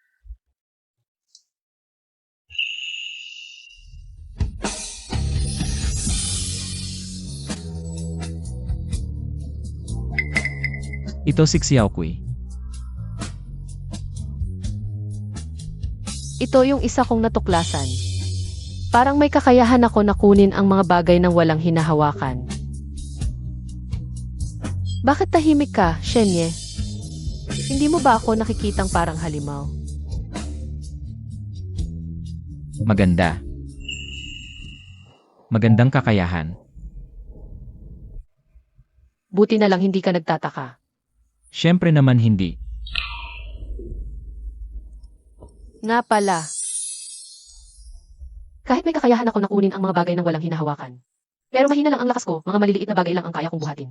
Ito si Xiaokui. Ito yung isa kong natuklasan. Parang may kakayahan ako na kunin ang mga bagay ng walang hinahawakan. Bakit tahimik ka, Shenye? Hindi mo ba ako nakikitang parang halimaw? Maganda. Magandang kakayahan. Buti na lang hindi ka nagtataka. Siyempre naman hindi. Nga pala. Kahit may kakayahan ako na kunin ang mga bagay ng walang hinahawakan. Pero mahina lang ang lakas ko, mga maliliit na bagay lang ang kaya kong buhatin.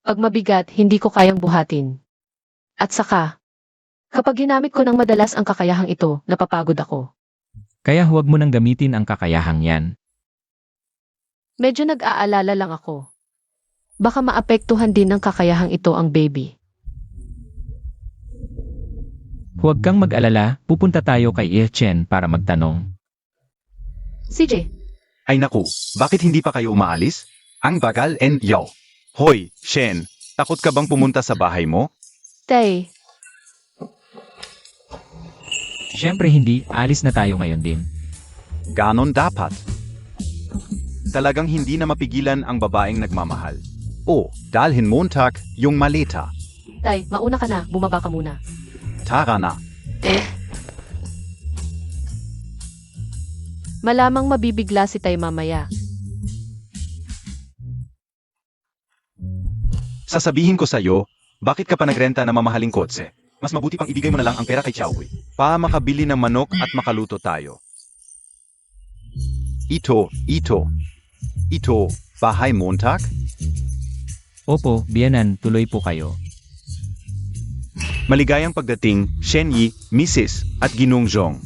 Pag mabigat, hindi ko kayang buhatin. At saka, kapag ginamit ko ng madalas ang kakayahang ito, napapagod ako. Kaya huwag mo nang gamitin ang kakayahang yan. Medyo nag-aalala lang ako. Baka maapektuhan din ng kakayahang ito ang baby. Huwag kang mag-alala, pupunta tayo kay Chen para magtanong. CJ, Ay naku, bakit hindi pa kayo umaalis? Ang bagal and yaw. Hoy, Shen, takot ka bang pumunta sa bahay mo? Tay, Siyempre hindi, alis na tayo ngayon din. Ganon dapat. Talagang hindi na mapigilan ang babaeng nagmamahal. Dalhin Montag yung maleta. Tay, mauna ka na, bumaba ka muna. Tara na. Malamang mabibigla si Tay mamaya. Sasabihin ko sa'yo, bakit ka pa nagrenta na mamahaling kotse? Mas mabuti pang ibigay mo na lang ang pera kay Xiaohui. Para makabili ng manok at makaluto tayo. Ito, bahay Montag? Opo, biyanan, tuloy po kayo. Maligayang pagdating, Shen Yi, Mrs. at Ginong Zhong.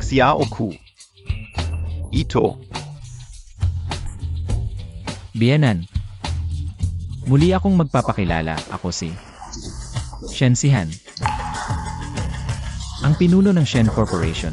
Xiao Ku. Ito. Biyanan. Muli akong magpapakilala, ako si Shen Sihan. Ang pinuno ng Shen Corporation.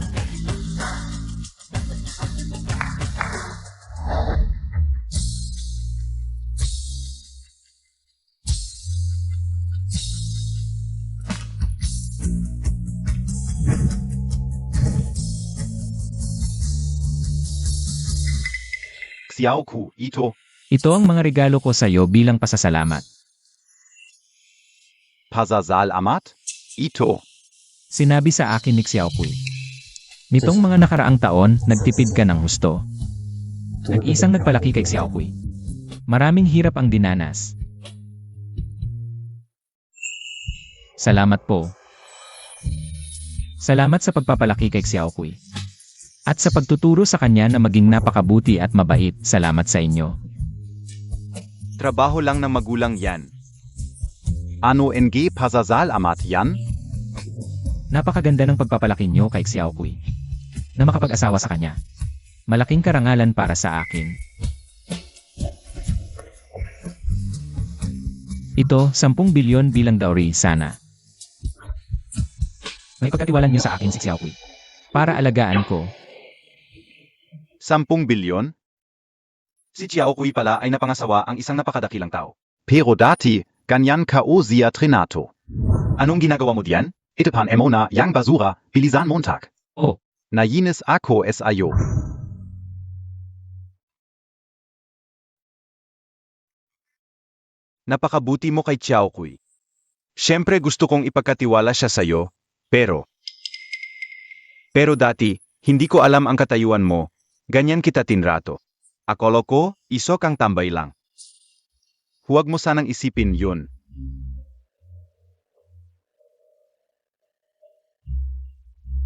Xiao Ku, ito. Ito ang mga regalo ko sa iyo bilang pasasalamat. Pazazal Amat? Ito. Sinabi sa akin ni Xiaoqui. Nitong mga nakaraang taon, nagtipid ka ng husto. Nag-isang nagpalaki kay Xiaoqui. Maraming hirap ang dinanas. Salamat po. Salamat sa pagpapalaki kay Xiaoqui. At sa pagtuturo sa kanya na maging napakabuti at mabait, salamat sa inyo. Trabaho lang ng magulang yan. Ano NG Pazazal Amat yan? Napakaganda ng pagpapalaki niyo kay Xiaoqui. Na makapag-asawa sa kanya. Malaking karangalan para sa akin. Ito, 10 bilyon bilang dowry sana. May pagkatiwalan niyo sa akin si Xiaoqui. Para alagaan ko. 10 bilyon? Si Xiaohui pala ay napangasawa ang isang napakadakilang tao. Pero dati, ganyan ka o zia trinato. Anong ginagawa mo diyan? Ito pan mo na yang basura, bilisan Montag. Oh, Nainis ako sayo. Napakabuti mo kay Xiaohui. Siyempre gusto kong ipagkatiwala siya sa'yo, pero dati, hindi ko alam ang katayuan mo, ganyan kita tinrato. Akolo ko, iso kang tambay lang. Huwag mo sanang isipin yun.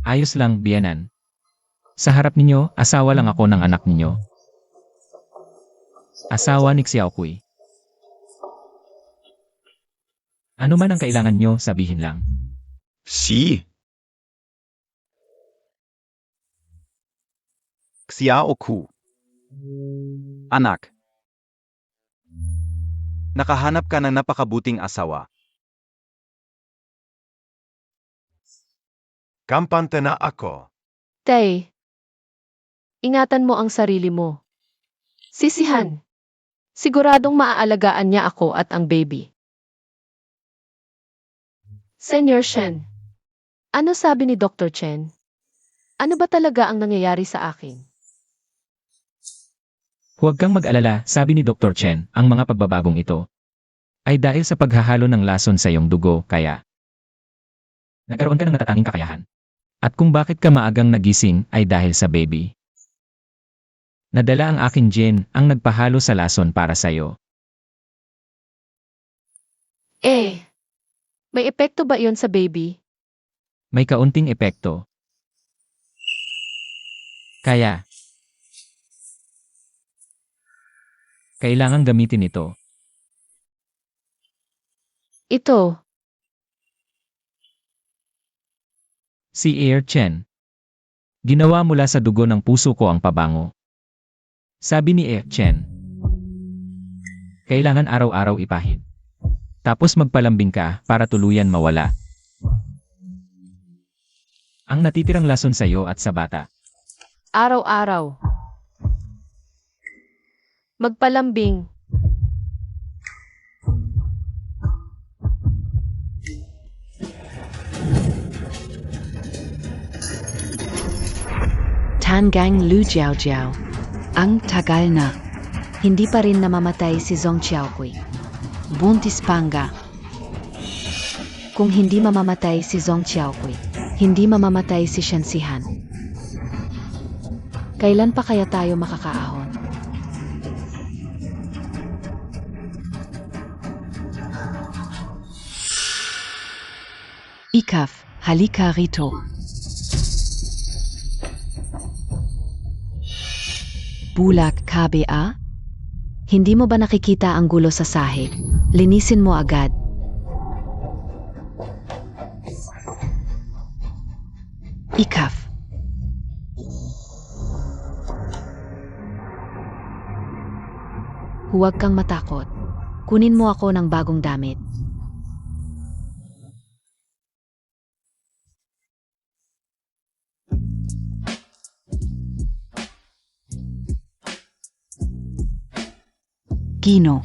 ayos lang, biyanan. Sa harap ninyo, asawa lang ako ng anak ninyo. Asawa ni Xiaoqui. Ano man ang kailangan nyo, sabihin lang. Si. Xiao Ku. Anak. Nakahanap ka ng napakabuting asawa. Kampante na ako. Tay, ingatan mo ang sarili mo. Sisihan. Siguradong maaalagaan niya ako at ang baby. Senior Shen, ano sabi ni Dr. Chen? Ano ba talaga ang nangyayari sa akin? Huwag kang mag-alala, sabi ni Dr. Chen, ang mga pagbabagong ito ay dahil sa paghahalo ng lason sa iyong dugo, kaya nagkaroon ka ng natatanging kakayahan. At kung bakit ka maagang nagising ay dahil sa baby. Nadala ang aking gene ang nagpahalo sa lason para sa iyo. May epekto ba iyon sa baby? May kaunting epekto. Kaya kailangang gamitin ito. Ito, Si Air Chen. Ginawa mula sa dugo ng puso ko ang pabango. Sabi ni Air Chen. Kailangan araw-araw ipahid. Tapos magpalambing ka para tuluyan mawala. Ang natitirang lason sa iyo at sa bata. araw-araw. Magpalambing. Tangang Lu Jiao Jiao. Ang tagal na. Hindi pa rin namamatay si Zhong Xiaoqui. Buntis panga. Kung hindi mamamatay si Zhong Xiaokui, hindi mamamatay si Shen Sihan. Kailan pa kaya tayo makakaahon? Ikaf, halika rito. Bulag KBA? Hindi mo ba nakikita ang gulo sa sahig? Linisin mo agad. Ikaf, Huwag kang matakot. Kunin mo ako ng bagong damit. Gino.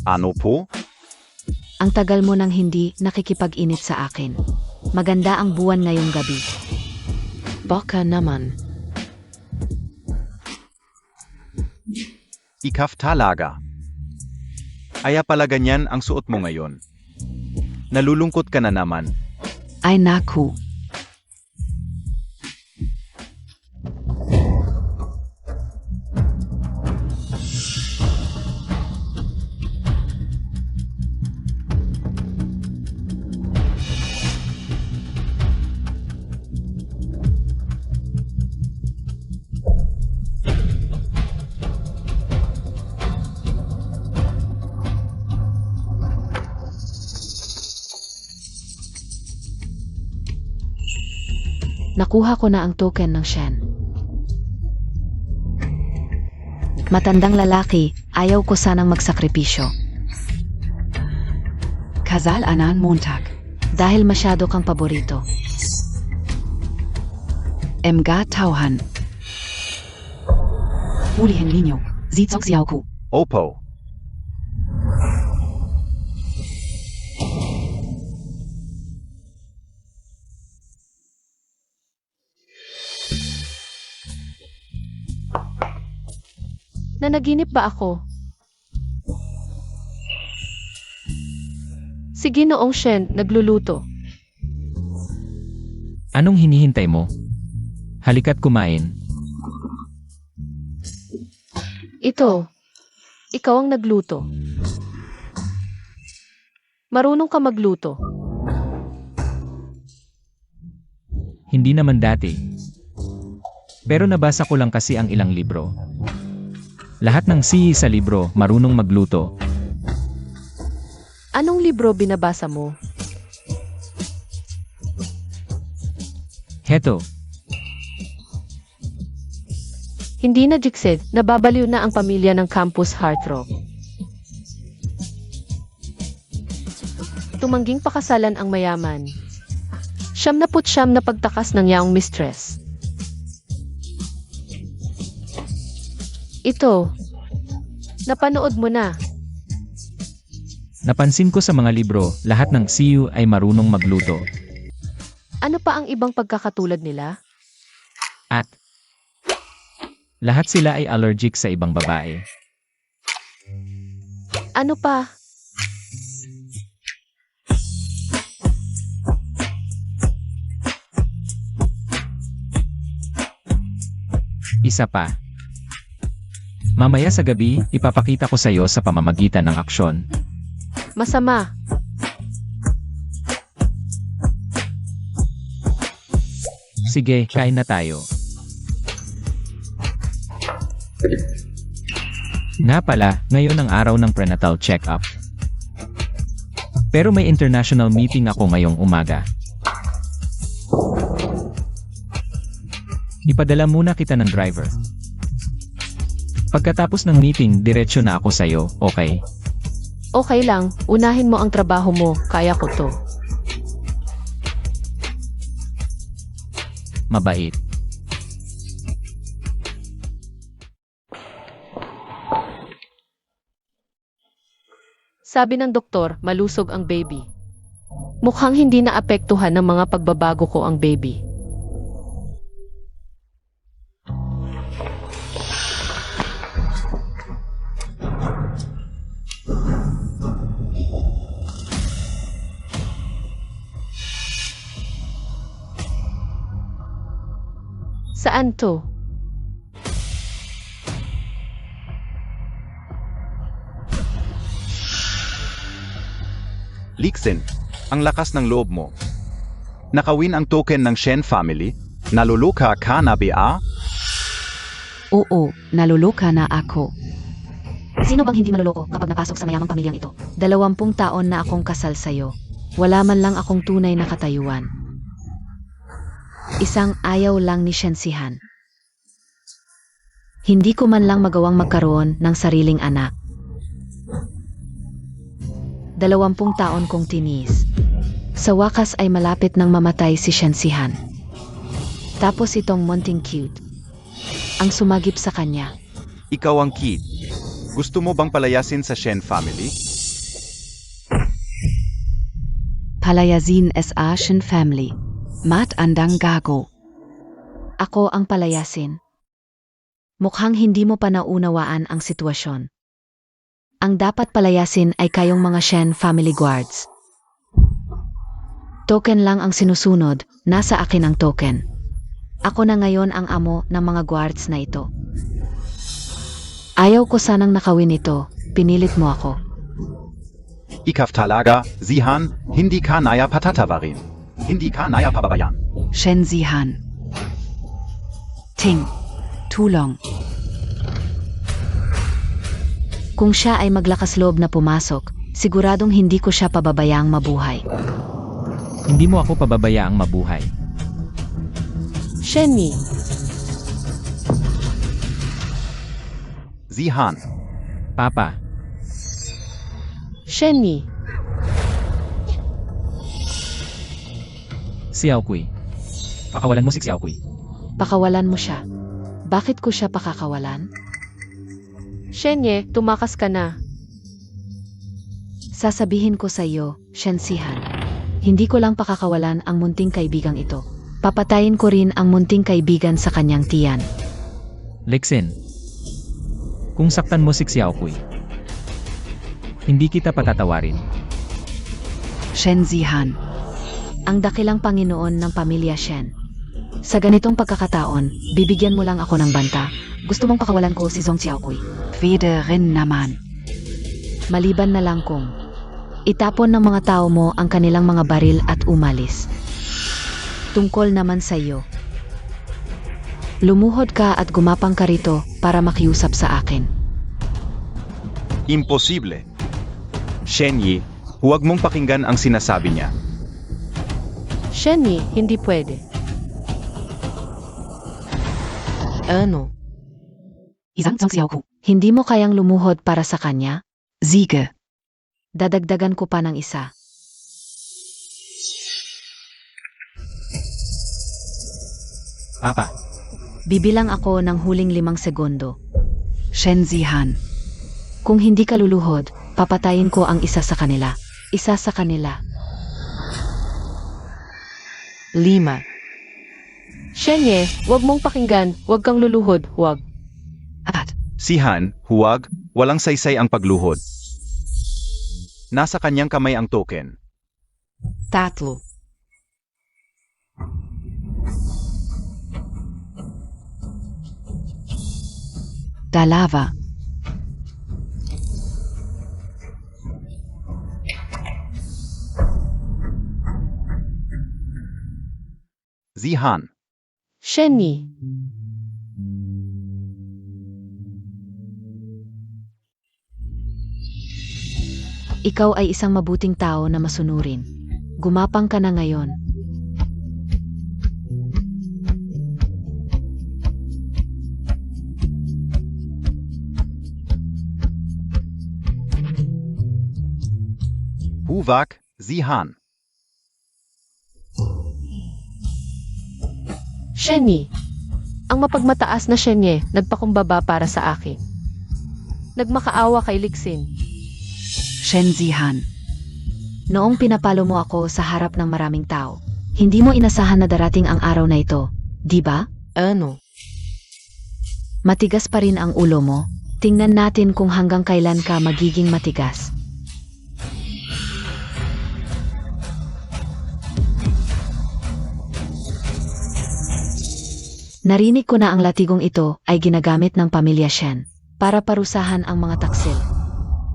Ano po? Ang tagal mo nang hindi nakikipag-init sa akin. Maganda ang buwan ngayong gabi. Baka naman. Ikaf talaga. Aya pala ganyan ang suot mo ngayon. Nalulungkot ka na naman. Ay naku. Nakuha ko na ang token ng Shen. Matandang lalaki, ayaw ko sanang magsakripisyo. Kasal anan Montag. Dahil masyado kang paborito. Mga tauhan. Hulihin ninyo. Zitsok Xiaoku. Opo. Nanaginip ba ako? Si Ginoong Shen nagluluto. Anong hinihintay mo? Halika't kumain. Ito, ikaw ang nagluto. Marunong ka magluto. Hindi naman dati. Pero nabasa ko lang kasi ang ilang libro. Lahat ng sihi sa libro, marunong magluto. Anong libro binabasa mo? Heto, Hindi na Jixed, nababaliw na ang pamilya ng Campus Hearthrock. Tumangging pakasalan ang mayaman. 79 na pagtakas ng yaong mistress. Ito, napanood mo na. napansin ko sa mga libro, lahat ng siyu ay marunong magluto. Ano pa ang ibang pagkakatulad nila? At lahat sila ay allergic sa ibang babae. Ano pa? Isa pa. Mamaya sa gabi, ipapakita ko sa iyo sa pamamagitan ng aksyon. Masama. Sige, kain na tayo. Nga pala, ngayon ang araw ng prenatal check-up. Pero may international meeting ako ngayong umaga. Ipadala muna kita ng driver. Pagkatapos ng meeting, diretsyo na ako sa'yo, okay? Okay lang, unahin mo ang trabaho mo, kaya ko to. Mabait. Sabi ng doktor, malusog ang baby. Mukhang hindi naapektuhan ng mga pagbabago ko ang baby. Saan to? Lixin, ang lakas ng loob mo. Nakawin ang token ng Shen family? Naluluka ka na ba? Oo, naluluka na ako. Sino bang hindi maluloko kapag napasok sa mayamang pamilyang ito? 20 taon na akong kasal sa'yo. Wala man lang akong tunay na katayuan. Isang ayaw lang ni Shensihan. Hindi ko man lang magawang magkaroon ng sariling anak. 20 taon kong tinis. Sa wakas ay malapit nang mamatay si Shensihan. Tapos itong Munting Cute ang sumagip sa kanya. Ikaw ang kid. Gusto mo bang palayasin sa Shen family? Palayazin es Ashen Family. Mat andang gago. Ako ang palayasin. Mukhang hindi mo pa naunawaan ang sitwasyon. Ang dapat palayasin ay kayong mga Shen family guards. Token lang ang sinusunod, nasa akin ang token. Ako na ngayon ang amo ng mga guards na ito. Ayaw ko sanang nakawin ito, pinilit mo ako. Ikaw talaga, Zihan, hindi ka naya patatawarin. Hindi ka naya pababayan. Shensihan. Ting. Tulong. Kung siya ay maglakas loob na pumasok, siguradong hindi ko siya pababayaang mabuhay. Hindi mo ako pababayaang mabuhay. Shenyi, Zihan, Papa, Shenyi, Xiaokui. Pakawalan mo si Xiaokui. Pakawalan mo siya. Bakit ko siya pakakawalan? Shenye, tumakas ka na. Sasabihin ko sa iyo, Shensihan. Hindi ko lang pakakawalan ang munting kaibigang ito. Papatayin ko rin ang munting kaibigan sa kanyang tiyan. Lexin. Kung saktan mo si Xiaokui, hindi kita patatawarin. Shensihan. Ang dakilang Panginoon ng pamilya Shen. Sa ganitong pagkakataon, bibigyan mo lang ako ng banta. Gusto mong pakawalan ko si Zhong Xiaokui. Pwede rin naman. Maliban na lang kung itapon ng mga tao mo ang kanilang mga baril at umalis. Tungkol naman sa iyo. Lumuhod ka at gumapang ka rito para makiusap sa akin. imposible. Shenyi, huwag mong pakinggan ang sinasabi niya. Shenyi, hindi pwede. Ano? Isang Xiaoku. Hindi mo kayang lumuhod para sa kanya? Siege. Dadagdagan ko pa ng isa. Papa, Bibilang ako ng huling 5 segundo. Shensihan. Kung hindi ka luluhod, papatayin ko ang isa sa kanila. Isa sa kanila. 5. Shenye, wag mong pakinggan, wag kang luluhod, wag. 4. Sihan, huwag, walang saysay ang pagluhod. Nasa kanyang kamay ang token. 3. Dalawa. Zihan, Shenyi, Ikaw ay isang mabuting tao na masunurin. Gumapang ka na ngayon. Huwag, Zihan. Shenyi. Ang mapagmataas na Shenye, nagpakumbaba para sa akin. Nagmakaawa kay Lixin. Shensihan. Noong pinapalo mo ako sa harap ng maraming tao, hindi mo inasahan na darating ang araw na ito, di ba? Ano? Matigas pa rin ang ulo mo. Tingnan natin kung hanggang kailan ka magiging matigas. Narinig ko na ang latigong ito ay ginagamit ng pamilya Shen para parusahan ang mga taksil.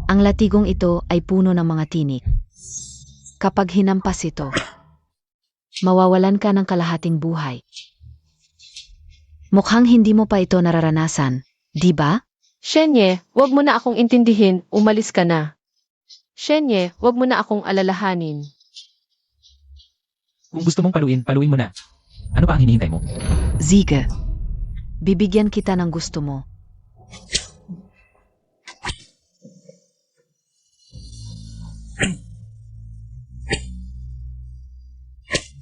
Ang latigong ito ay puno ng mga tinik. Kapag hinampas ito, mawawalan ka ng kalahating buhay. Mukhang hindi mo pa ito nararanasan, di ba? Shenye, wag mo na akong intindihin, umalis ka na. Shenye, wag mo na akong alalahanin. Kung gusto mong paluin mo na. Ano pa ang hinihintay mo? Sige. Bibigyan kita ng gusto mo.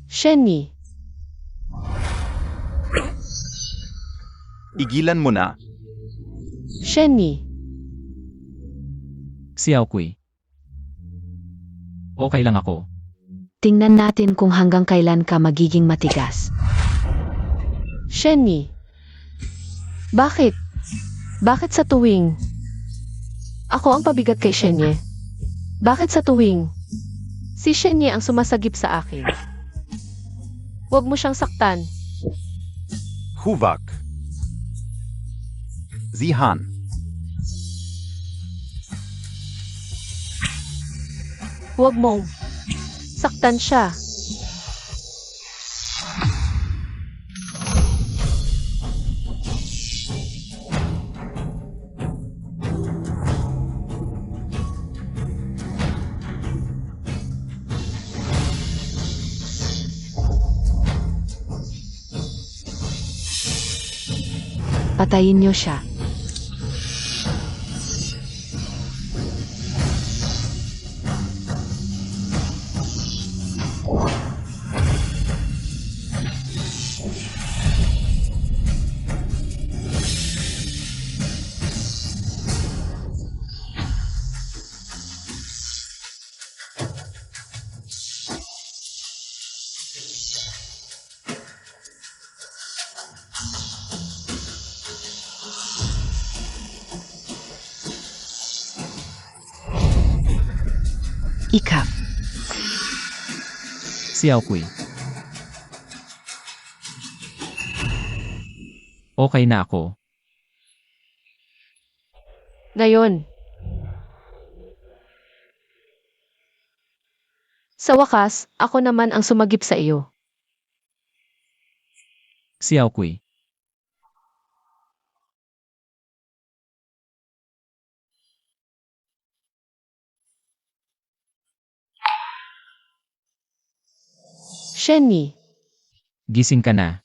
Shenyi, Igilan mo na. Shenyi, Xiao Kui. Okay lang ako. Tingnan natin kung hanggang kailan ka magiging matigas. Shenyi. Bakit? Bakit sa tuwing? Ako ang pabigat kay Shenye. Bakit sa tuwing? Si Shenye ang sumasagip sa akin. Huwag mo siyang saktan. Huvak. Zihan. Huwag mong saktan siya. Patayin niyo siya. Ikaw. Xiao Kui. Okay na ako. Ngayon. Sa wakas, ako naman ang sumagip sa iyo. Xiao Kui. Shenyi. Gising ka na.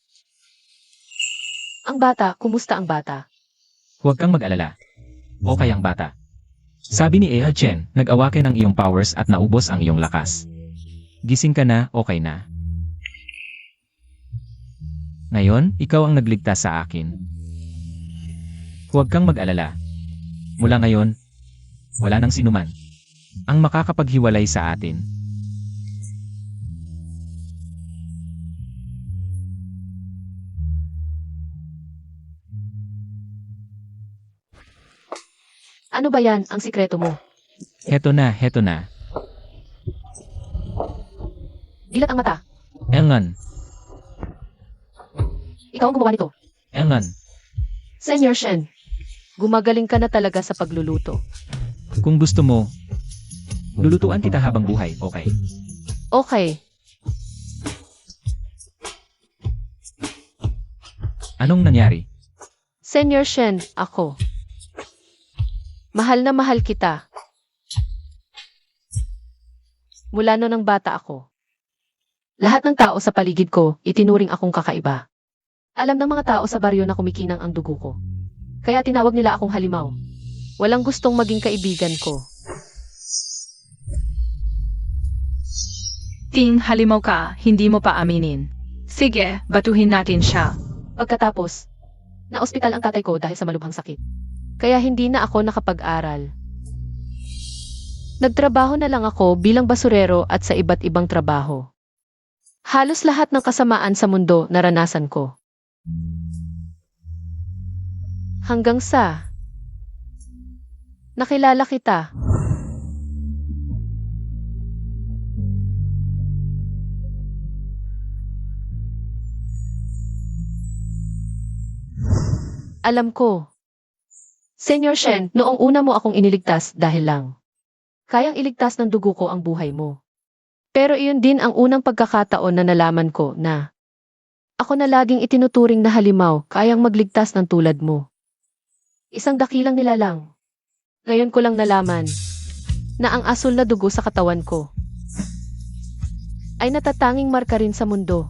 Ang bata, kumusta ang bata? Huwag kang mag-alala. Okay ang bata. Sabi ni Eha Chen, nag-awaken ang iyong powers at naubos ang iyong lakas. Gising ka na, okay na. Ngayon, ikaw ang nagligtas sa akin. Huwag kang mag-alala. Mula ngayon, wala nang sinuman ang makakapaghiwalay sa atin. Ano ba yan, ang sikreto mo? Heto na, heto na. Dilat ang mata. Engan, Ikaw ang gumawa nito. engan. Senyor Shen, gumagaling ka na talaga sa pagluluto. Kung gusto mo, lulutuan kita habang buhay, okay? Okay, Anong nangyari? Senyor Shen, ako. Mahal na mahal kita. Mula noon ng bata ako. Lahat ng tao sa paligid ko, itinuring akong kakaiba. Alam ng mga tao sa baryo na kumikinang ang dugo ko. Kaya tinawag nila akong halimaw. Walang gustong maging kaibigan ko. Ting halimaw ka, hindi mo pa aminin. Sige, batuhin natin siya. Pagkatapos, na-ospital ang tatay ko dahil sa malubhang sakit. Kaya hindi na ako nakapag-aral. Nagtrabaho na lang ako bilang basurero at sa iba't ibang trabaho. Halos lahat ng kasamaan sa mundo naranasan ko. Hanggang sa nakilala kita. Alam ko. Senyor Shen, noong una mo akong iniligtas dahil lang. Kayang iligtas ng dugo ko ang buhay mo. Pero iyon din ang unang pagkakataon na nalaman ko na ako na laging itinuturing na halimaw kayang magligtas ng tulad mo. Isang dakilang nilalang. Ngayon ko lang nalaman na ang asul na dugo sa katawan ko ay natatanging marka rin sa mundo.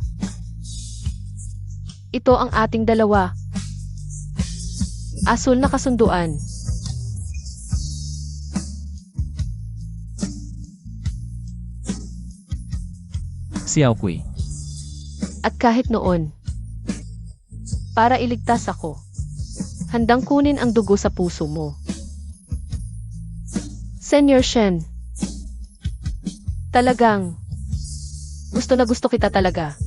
Ito ang ating dalawa. Asul na kasunduan. Xiao Kui. At kahit noon, para iligtas ako, handang kunin ang dugo sa puso mo. Senyor Shen, talagang gusto na gusto kita talaga.